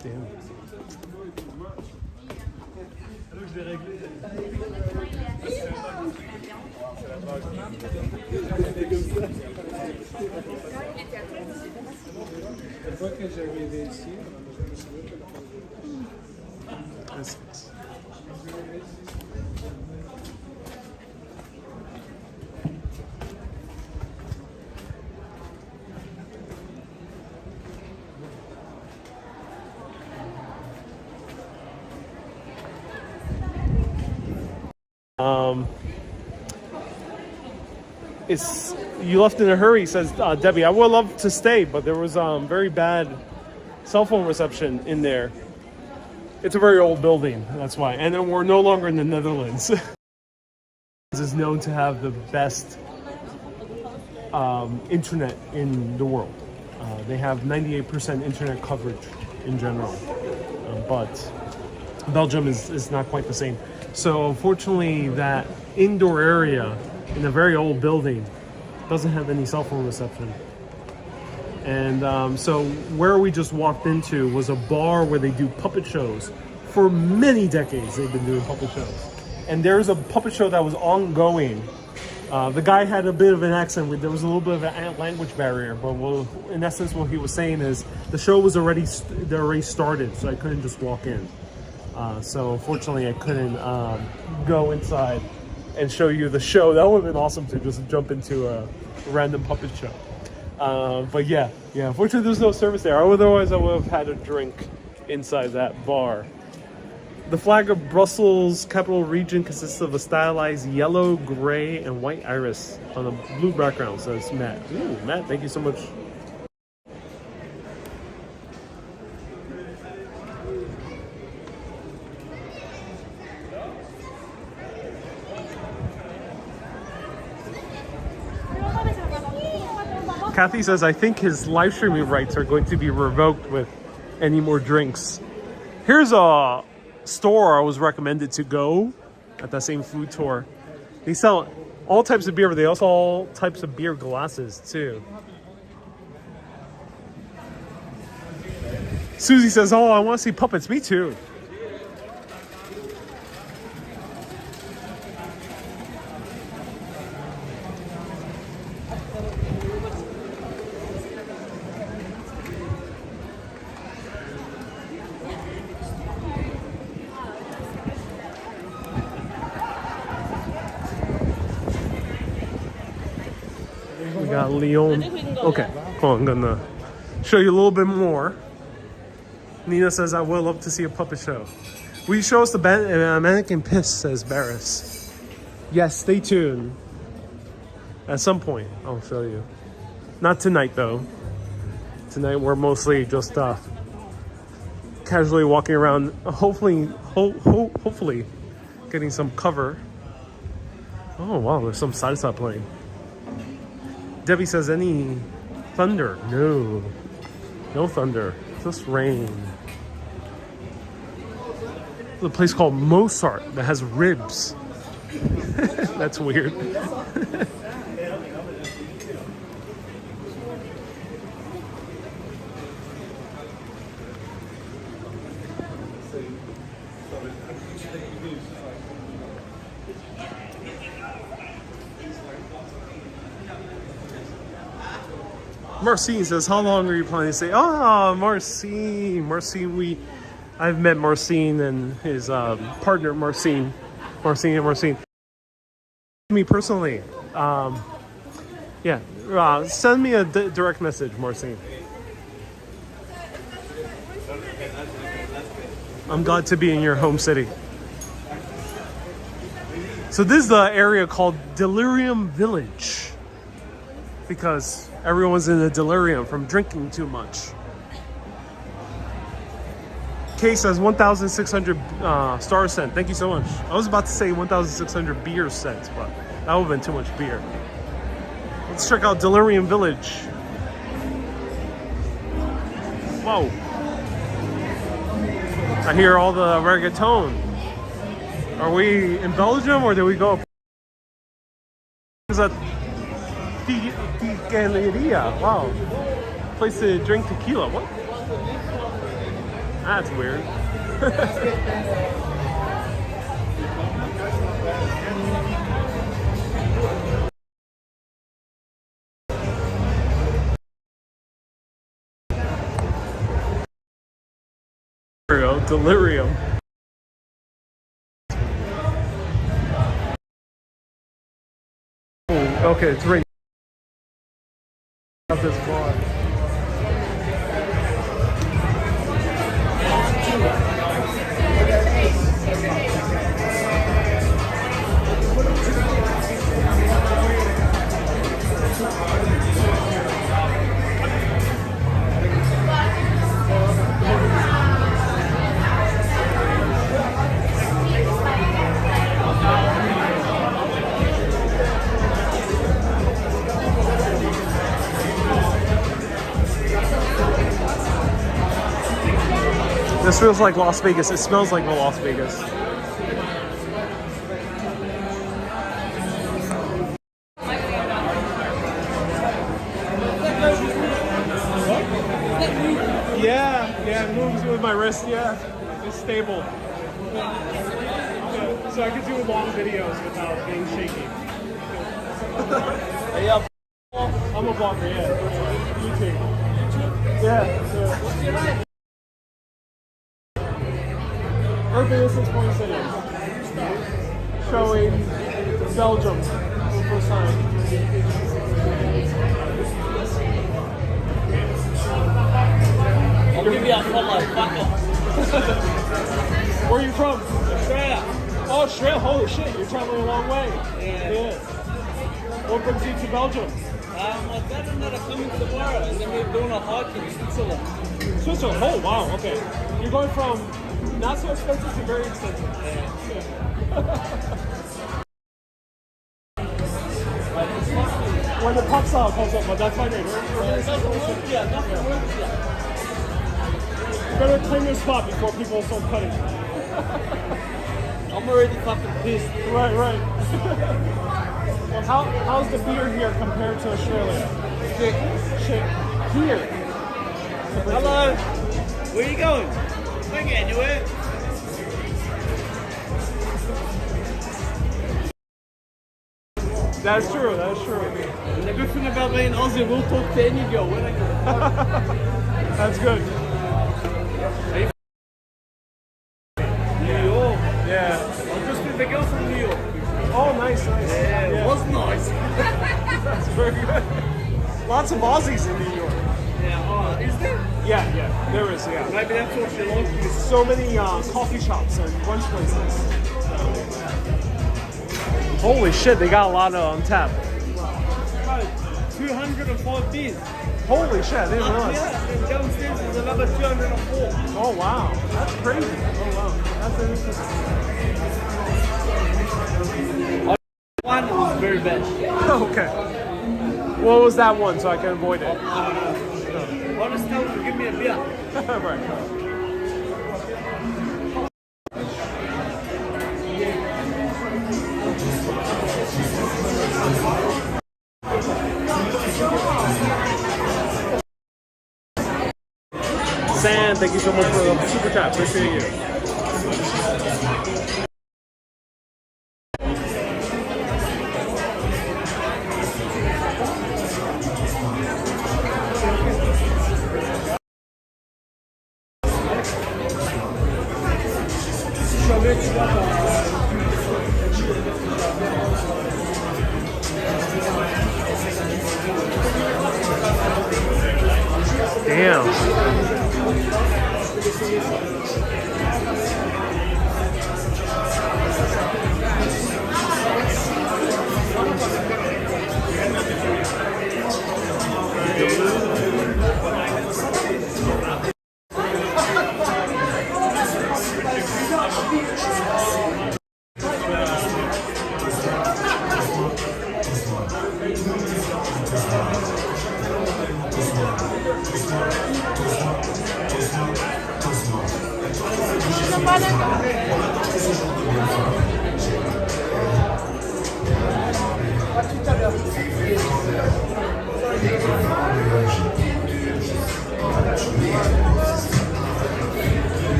Damn. That's- It's you left in a hurry, says Debbie. I would love to stay, but there was very bad cell phone reception in there. It's a very old building, that's why. And then we're no longer in the Netherlands. This is known to have the best internet in the world. They have 98% internet coverage in general, but Belgium is not quite the same. So unfortunately, that indoor area in a very old building doesn't have any cell phone reception. And so where we just walked into was a bar where they do puppet shows. For many decades, they've been doing puppet shows. And there's a puppet show that was ongoing. The guy had a bit of an accent. There was a little bit of a language barrier, but in essence, what he was saying is the show was already started, so I couldn't just walk in. So unfortunately, I couldn't go inside and show you the show. That would have been awesome to just jump into a random puppet show. But yeah. Unfortunately, there's no service there. Otherwise, I would have had a drink inside that bar. The flag of Brussels capital region consists of a stylized yellow, gray, and white iris on a blue background, says Matt. Ooh, Matt, thank you so much. Kathy says, I think his live streaming rights are going to be revoked with any more drinks. Here's a store I was recommended to go at that same food tour. They sell all types of beer, but they also sell all types of beer glasses too. Susie says, oh, I want to see puppets. Me too. We got Lyon. Okay, cool. I'm gonna show you a little bit more. Nina says, I would love to see a puppet show. Will you show us the mannequin piss, says Barris. Yes, stay tuned. At some point, I'll show you. Not tonight, though. Tonight, we're mostly just casually walking around, hopefully getting some cover. Oh, wow, there's some salsa playing. Debbie says, any thunder? No. No thunder. Just rain. There's a place called Mozart that has ribs. That's weird. Marcin says, how long are you planning to stay? Ah, Marcin, I've met Marcin and his partner, Marcin. Me personally, yeah, send me a direct message, Marcin. I'm glad to be in your home city. So this is the area called Delirium Village, because everyone's in a delirium from drinking too much. Kay says 1,600 star cent. Thank you so much. I was about to say 1,600 beer cents, but that would have been too much beer. Let's check out Delirium Village. Whoa. I hear all the reggaeton. Are we in Belgium or did we go? Is that Delirium? Wow. Place to drink tequila. What? That's weird. Delirium. Oh, okay, it's right out this bar. This feels like Las Vegas. It smells like Las Vegas. Yeah, it moves with my wrist, yeah. It's stable. Yeah, so I can do long videos without being shaky. Hey, I'm a blogger, yeah. YouTube. Yeah. Urban Innocence Point City. Showing Belgium for the first time. I'll give you a follow. Fuck it. Where are you from? Australia. Oh, Australia. Holy shit, you're traveling a long way. Yeah. What brings you to Belgium? My dad and I are coming tomorrow, and then we're doing a hike in Switzerland. Switzerland. Oh, wow. Okay. You're going from not so expensive to very expensive. Yeah. When the pop style comes up, but that's fine. Nothing works yet. You better claim your spot before people start cutting. I'm already fucking pissed. Right. Well, how's the beer here compared to Australia? Shit. Here. Hello. Where are you going? Don't get anywhere. That's true. And the good thing about being Aussie, we'll talk to any girl when I go. That's good. New York. Yeah. I just met a girl from New York. Oh, nice. Yeah, it was nice. That's very good. Lots of Aussies in New York. Yeah, is there? Yeah, there is, yeah. Maybe that's what she likes. So many coffee shops and brunch places. Holy shit, they got a lot on tap. 205 beers. Holy shit, I didn't realize. Yeah, and downstairs is another 204. Oh wow, that's crazy. Oh wow, that's interesting. One was very bad. Okay. What was that one so I can avoid it? I'll just tell her to give me a beer. Right. Sam, thank you so much for the super chat. Appreciate you. Damn.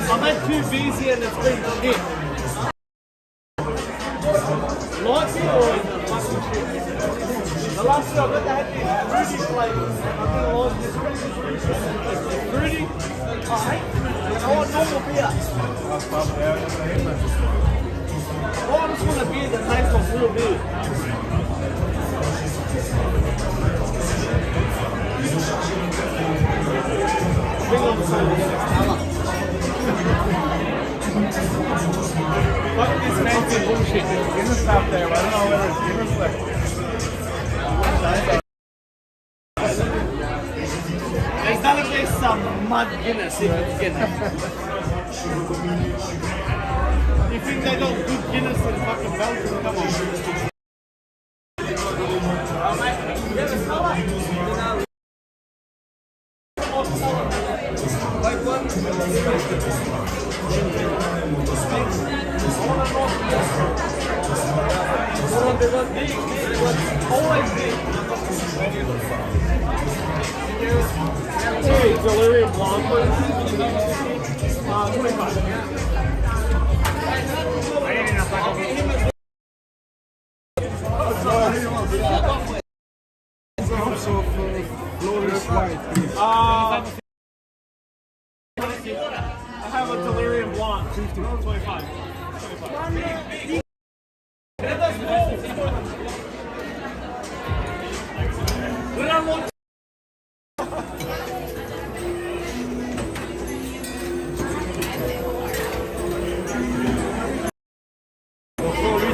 I've had 2 B's here and it's been shit. Like it or fucking shit? The last year I got that fruity flavours. I think I like this fruity. I want normal beer. I just want a beer that tastes like real beer. I think I'm saying fuck this fancy bullshit. Guinness stuff there, I don't know whether it's Guinness left. There's gotta be some mud Guinness if it's Guinness. You think they got good Guinness in fucking Belgium? Come on. Oh mate, Guinness colour. Like one. Hey, Delirium blonde, 25. I have a Delirium blonde, 25.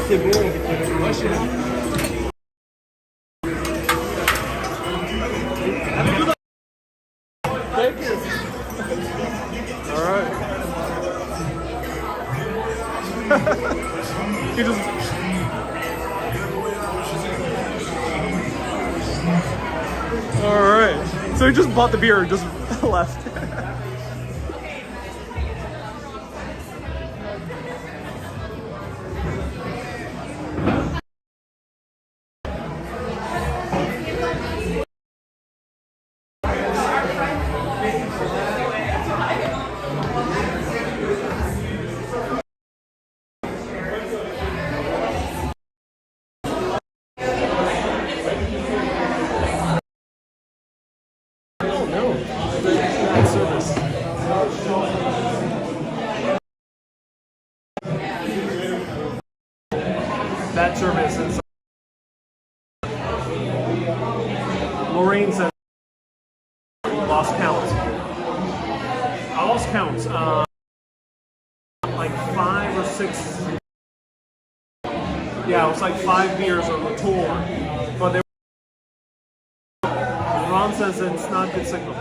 C'est bon, moi je Thank you. All right. He just. All right. So he just bought the beer and just left. That service and Lorraine said lost count. I lost count. Like 5 or 6. Yeah, it was like 5 beers on the tour. But they Ron says it's not good signal.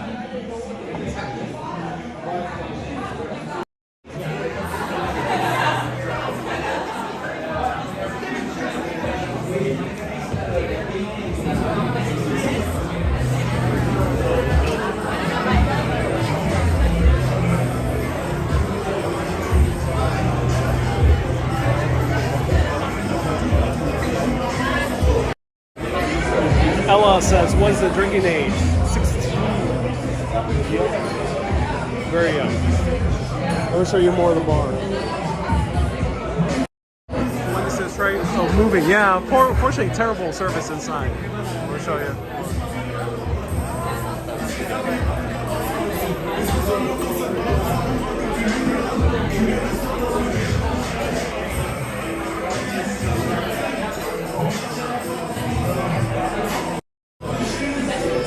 Ella says, what is the drinking age? 16. Very young. I'm going to show you more of the bar. Like this is right. moving. Yeah, fortunately, terrible service inside. We'll show you.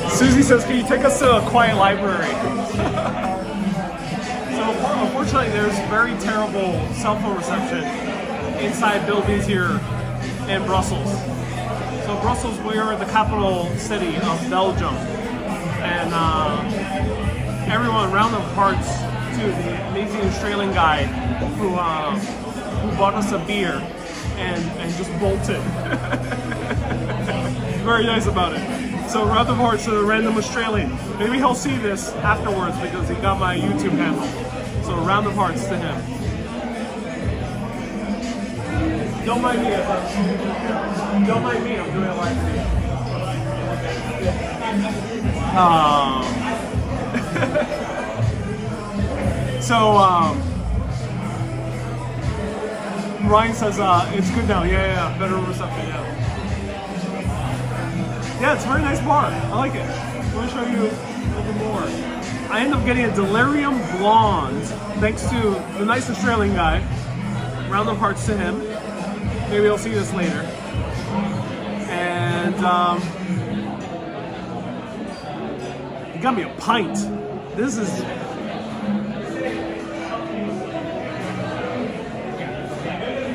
Susie says, can you take us to a quiet library? So unfortunately, there's very terrible cell phone reception inside buildings here in Brussels. So Brussels, we are the capital city of Belgium. And everyone, round of applause to the amazing Australian guy who bought us a beer and just bolted. Very nice about it. So round of applause to the random Australian. Maybe he'll see this afterwards because he got my YouTube handle. So round of hearts to him. Don't mind me. Don't mind me. I'm doing a live video. So Ryan says it's good now. Yeah, better reception. Yeah, it's a very nice bar. I like it. Let me show you a little bit more. I ended up getting a Delirium Blonde thanks to the nice Australian guy. Round of hearts to him. Maybe you'll see this later. And he got me a pint. This is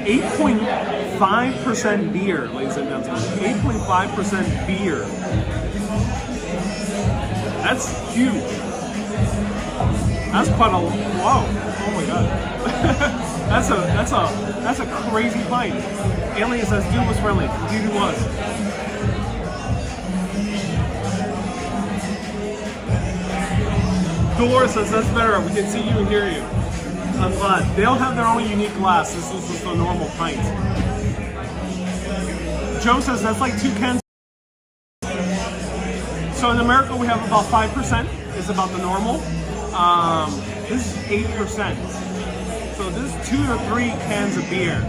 8.5% beer, ladies and gentlemen. 8.5% beer. That's huge. That's quite a wow. Oh my god. that's a crazy pint. Alien says dude was friendly. Dude was. Dolores says that's better. We can see you and hear you. I'm glad. They all have their own unique glass. This is just a normal pint. Joe says that's like 2 cans. So in America we have about 5%. Is about the normal. This is 8%. So this is 2 to 3 cans of beer.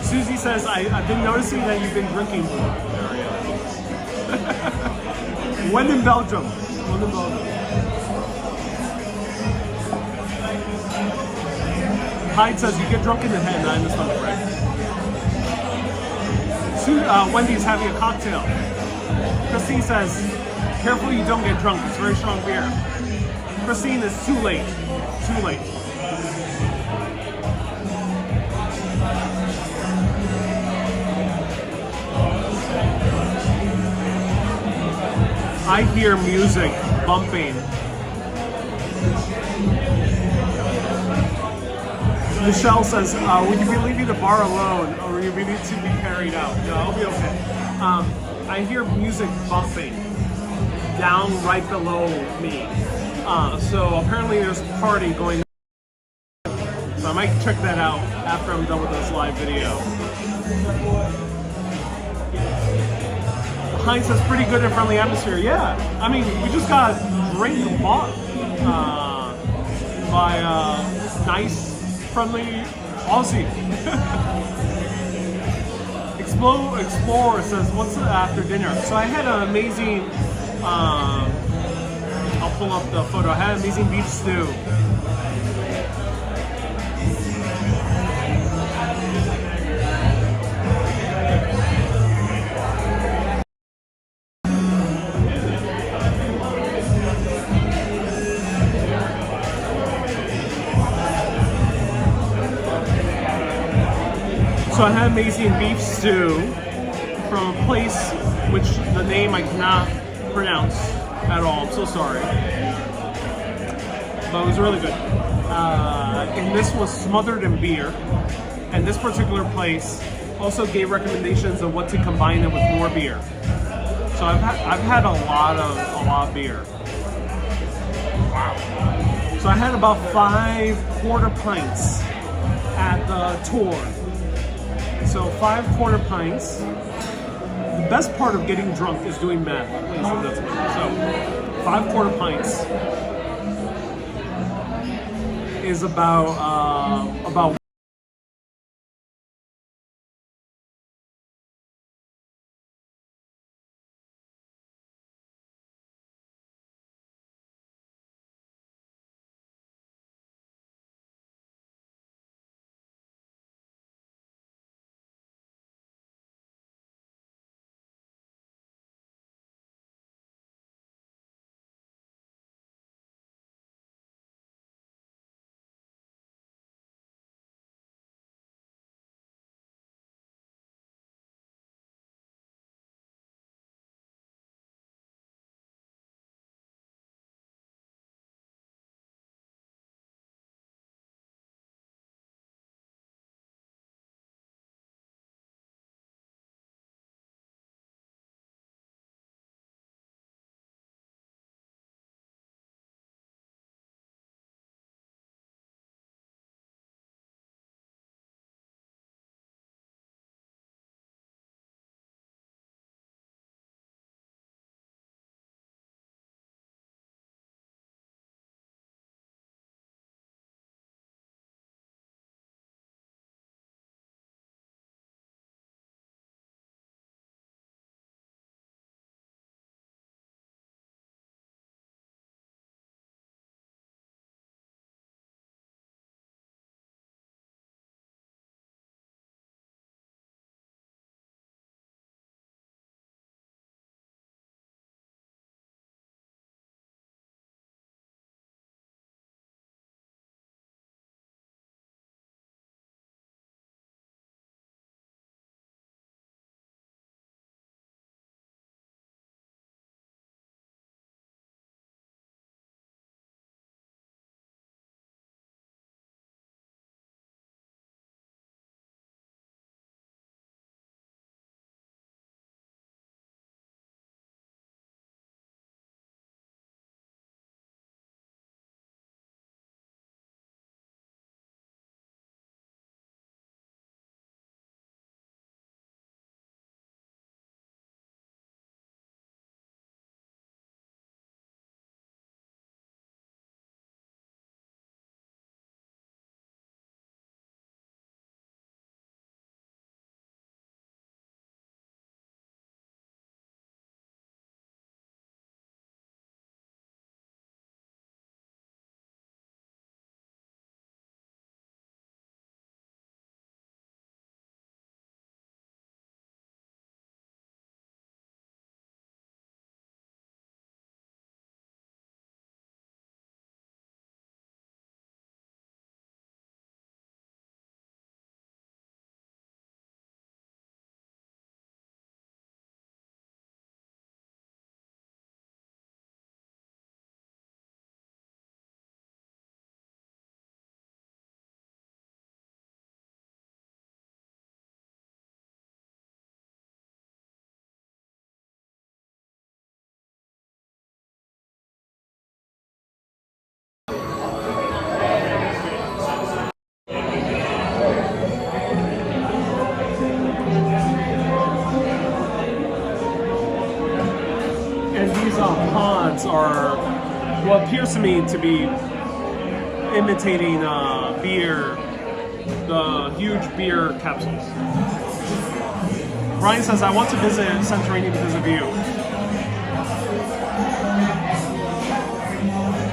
Susie says I've been noticing that you've been drinking more. When in Belgium. When in Belgium. Hyde says you get drunk in the head, not in the stomach, right? Wendy's having a cocktail. Christine says, careful you don't get drunk, it's very strong beer. Christine, it's too late. Too late. I hear music bumping. Michelle says, would you be leaving the bar alone or will you be need to be carried out? No, I'll be okay. I hear music bumping down right below me. So apparently there's a party going on. So I might check that out after I'm done with this live video. Heinz says pretty good and friendly atmosphere. Yeah, I mean, we just got drink bought by nice, friendly Aussie. Explorer says, what's after dinner? So I had an amazing, I'll pull up the photo. I had an amazing beef stew. So I had amazing beef stew from a place which the name I cannot pronounce at all. I'm so sorry. But it was really good. And this was smothered in beer. And this particular place also gave recommendations of what to combine it with more beer. So I've had a lot of beer. Wow. So I had about 5 quarter pints at the tour. So 5 quarter pints. The best part of getting drunk is doing math. So 5 quarter pints is about Netherlands are what appears to me to be imitating beer, the huge beer capsules. Brian says, I want to visit Santorini because of you.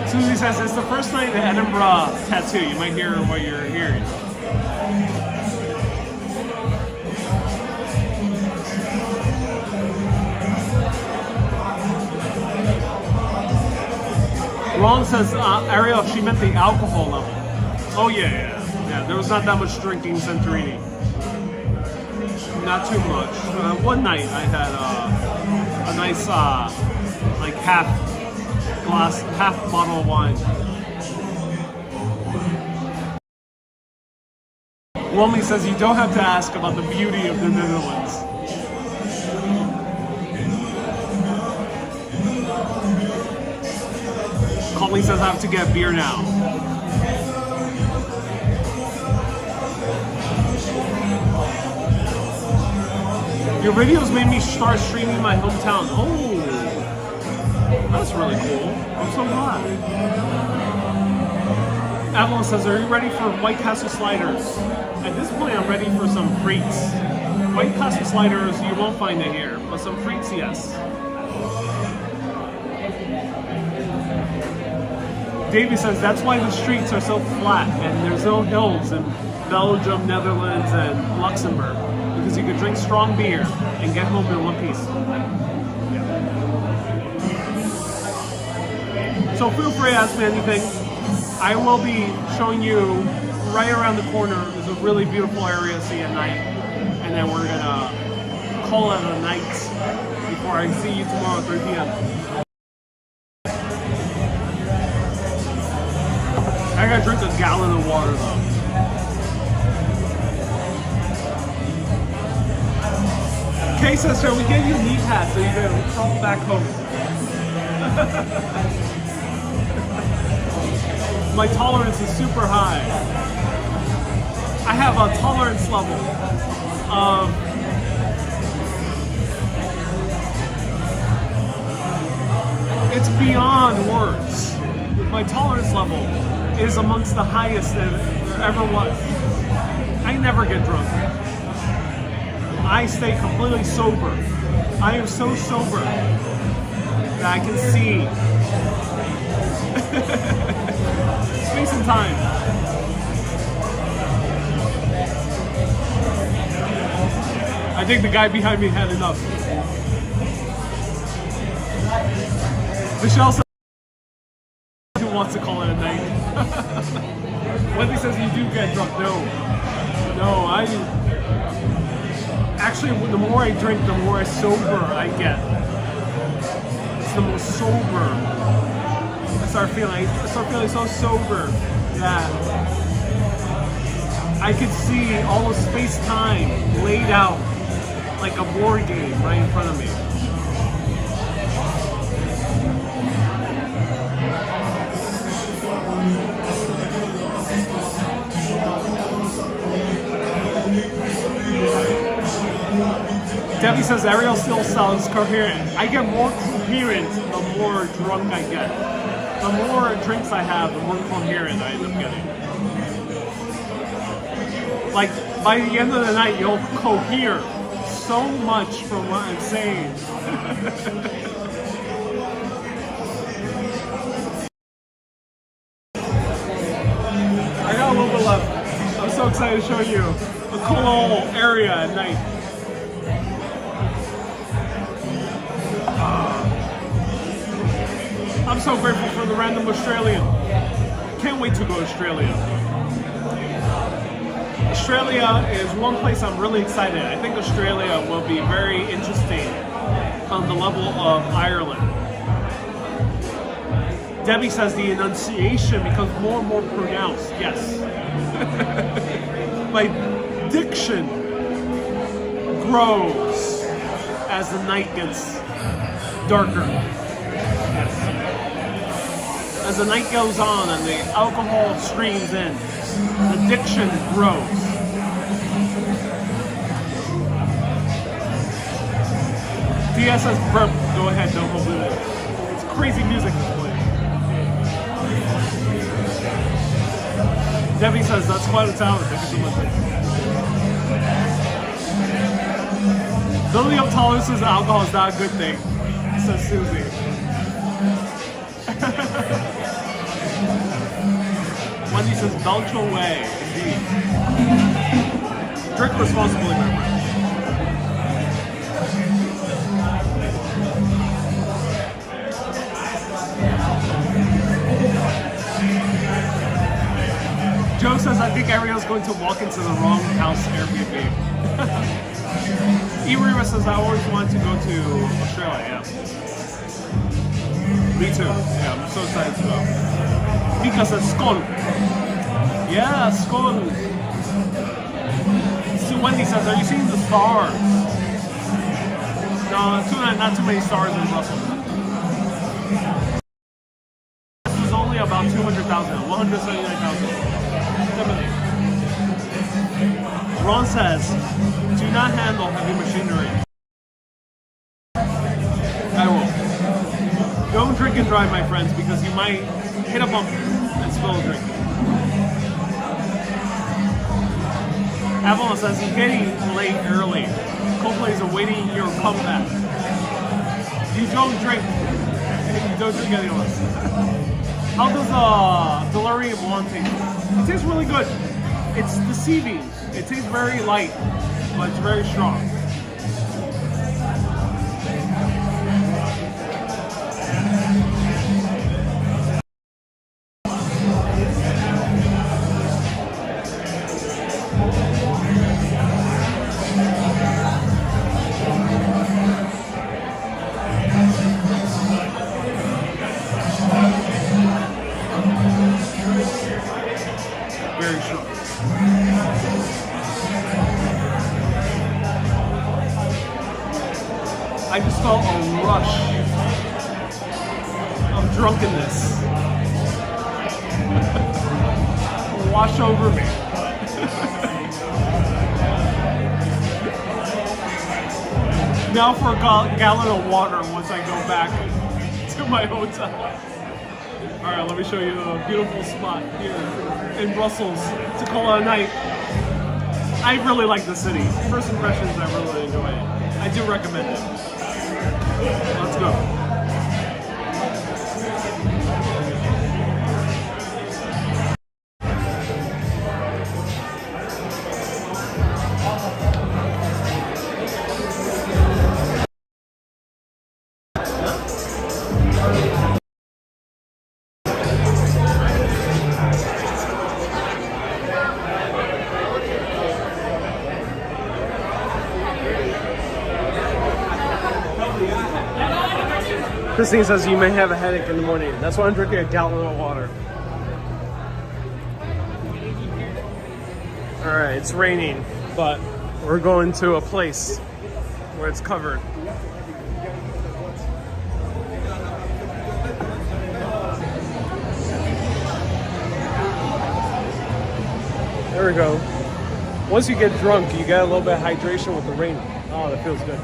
Susie says, it's the first night at Edinburgh tattoo. You might hear what you're hearing. Ron says, Ariel, she meant the alcohol level. Oh yeah. There was not that much drinking in Santorini. Not too much. One night I had a nice, like half bottle of wine. Romy says, you don't have to ask about the beauty of the Netherlands. Colleen says, I have to get beer now. Your videos made me start streaming my hometown. Oh, that's really cool. I'm so glad. Avalon says, are you ready for White Castle sliders? At this point, I'm ready for some frites. White Castle sliders, you won't find it here, but some frites, yes. Davey says, that's why the streets are so flat and there's no hills in Belgium, Netherlands, and Luxembourg. Because you could drink strong beer and get home in one piece. Yeah. So feel free to ask me anything. I will be showing you right around the corner. There's a really beautiful area to see at night. And then we're gonna call it a night before I see you tomorrow at 3 p.m. I gotta drink a gallon of water though. Kay says, shall we get you a knee pad so you can travel back home? My tolerance is super high. I have a tolerance level of it's beyond words. My tolerance level is amongst the highest that there ever was. I never get drunk. I stay completely sober. I am so sober that I can see space and time. I think the guy behind me had enough. Michelle says who wants to call it a night. Wendy says you do get drunk. No, I actually, the more I drink, the more sober I get. It's the most sober. I start feeling so sober that I could see all of space-time laid out like a board game right in front of me. Debbie says Ariel still sounds coherent. I get more coherent the more drunk I get. The more drinks I have, the more coherent I end up getting. Like, by the end of the night, you'll cohere so much from what I'm saying. I got a little bit left. I'm so excited to show you a cool area at night. I'm so grateful for the random Australian. Can't wait to go to Australia. Australia is one place I'm really excited. I think Australia will be very interesting on the level of Ireland. Debbie says the enunciation becomes more and more pronounced. Yes. My diction grows as the night gets darker. Yes. As the night goes on and the alcohol streams in, the diction grows. Dia says, burp, go ahead, don't hold it. It's crazy music is playing. Debbie says that's quite a talent. Thank you so much. Building up tolerances to alcohol is not a good thing, says Susie. Wendy says Belgian way, indeed. Drink responsibly, my friend. Joe says, I think Ariel's going to walk into the wrong house Airbnb. Irima says, I always wanted to go to Australia, yeah. Me too. Yeah, I'm so excited to go. Mika says, Skål. Yeah, Skål. So Wendy says, are you seeing the stars? No, not too many stars in Brussels. This is only about 200,000, 179,000. Ron says, do not handle heavy machinery. I will. Don't drink and drive, my friends, because you might hit a bump and spill a drink. Avalon says, he's getting late early. Coldplay is awaiting your comeback. You don't drink. You don't drink any less. How does Delirium one taste? It tastes really good. It's deceiving. It tastes very light, but it's very strong. Very strong. I just felt a rush of drunkenness wash over me. Now for a gallon of water once I go back to my hotel. Alright, let me show you a beautiful spot here in Brussels to call it a night. I really like the city. First impressions, I really enjoy it. I do recommend it. Let's go. Christine says you may have a headache in the morning. That's why I'm drinking a gallon of water. Alright, it's raining, but we're going to a place where it's covered. There we go. Once you get drunk, you get a little bit of hydration with the rain. Oh, that feels good.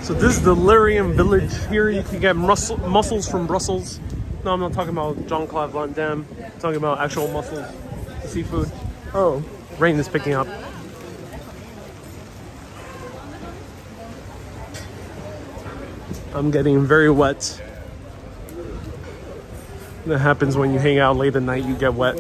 So this is the Delirium village. Here you can get mussels from Brussels. No, I'm not talking about Jean-Claude Van Damme. I'm talking about actual mussels, seafood. Oh, rain is picking up. I'm getting very wet. That happens when you hang out late at night, you get wet.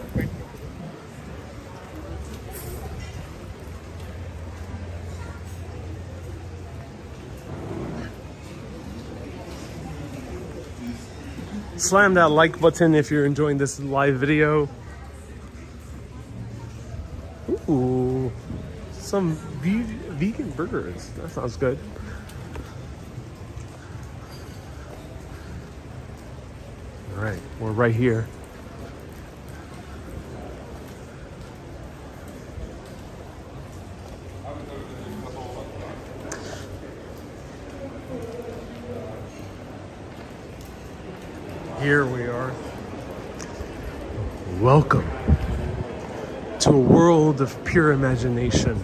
Slam that like button if you're enjoying this live video. Ooh, some vegan burgers. That sounds good. All right, we're right here. Here we are. welcome to a world of pure imagination.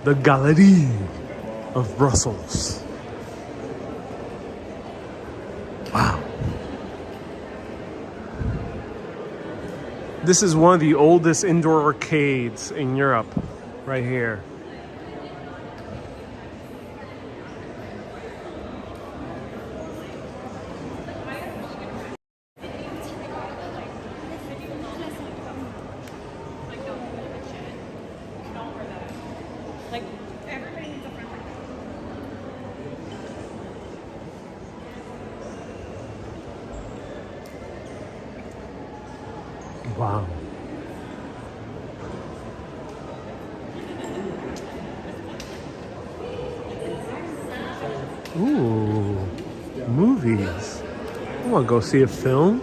The Galerie of Brussels. Wow. This is one of the oldest indoor arcades in Europe, right here. Wow. Ooh, movies. I want to go see a film.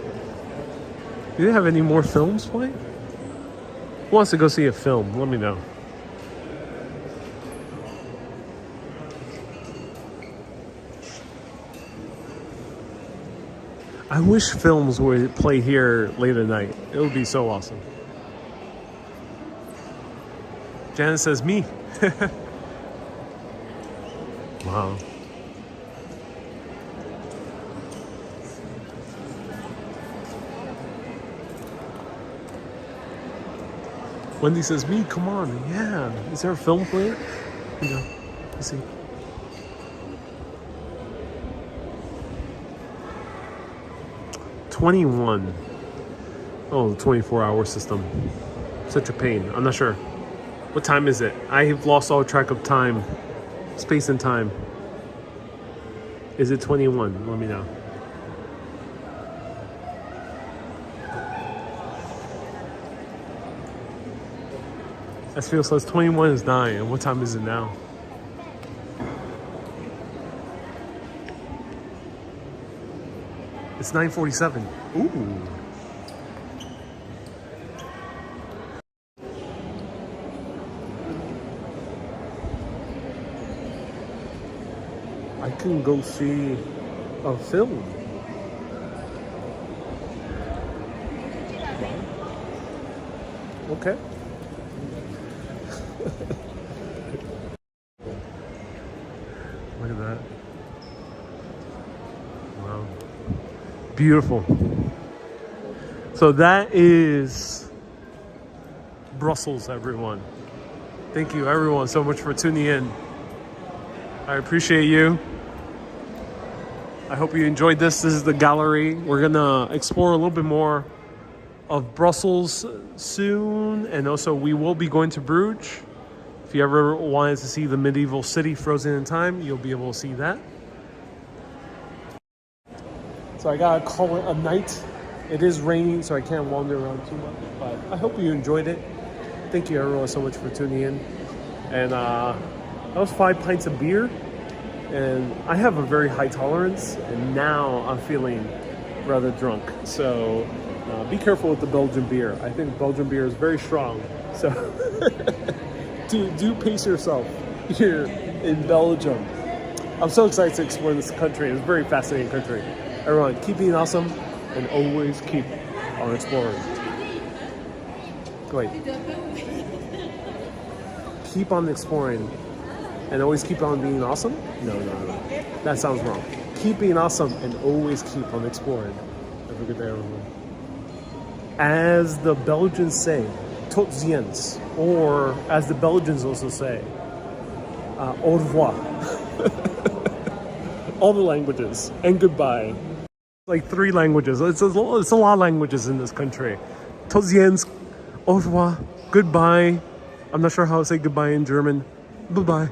Do they have any more films playing? Who wants to go see a film? Let me know. I wish films would play here late at night. It would be so awesome. Janet says me. Wow. Wendy says me, come on. Yeah. Is there a film playing? No. Let's see. Oh, the 24-hour system. Such a pain. I'm not sure. What time is it? I have lost all track of time. Space and time. Is it 21? Let me know. SVO says 21 is 9. And what time is it now? It's 9:47. Ooh. I can go see a film. Okay. Look at that. Wow. Beautiful. So that is Brussels, everyone. Thank you, everyone, so much for tuning in. I appreciate you. I hope you enjoyed this. This is the gallery. We're gonna explore a little bit more of Brussels soon, and also we will be going to Bruges. If you ever wanted to see the medieval city frozen in time, you'll be able to see that. So I gotta call it a night. It is raining, so I can't wander around too much, but I hope you enjoyed it. Thank you everyone so much for tuning in. And that was 5 pints of beer, and I have a very high tolerance, and now I'm feeling rather drunk. So be careful with the Belgian beer. I think Belgian beer is very strong. So do pace yourself here in Belgium. I'm so excited to explore this country. It's a very fascinating country. Everyone, keep being awesome and always keep on exploring. Wait. Keep on exploring and always keep on being awesome? No. That sounds wrong. Keep being awesome and always keep on exploring. Have a good day, everyone. As the Belgians say, tot ziens, or as the Belgians also say, au revoir. All the languages, and goodbye. Like 3 languages. It's a lot of languages in this country. Tot ziens, au revoir, goodbye. I'm not sure how to say goodbye in German. Bye-bye.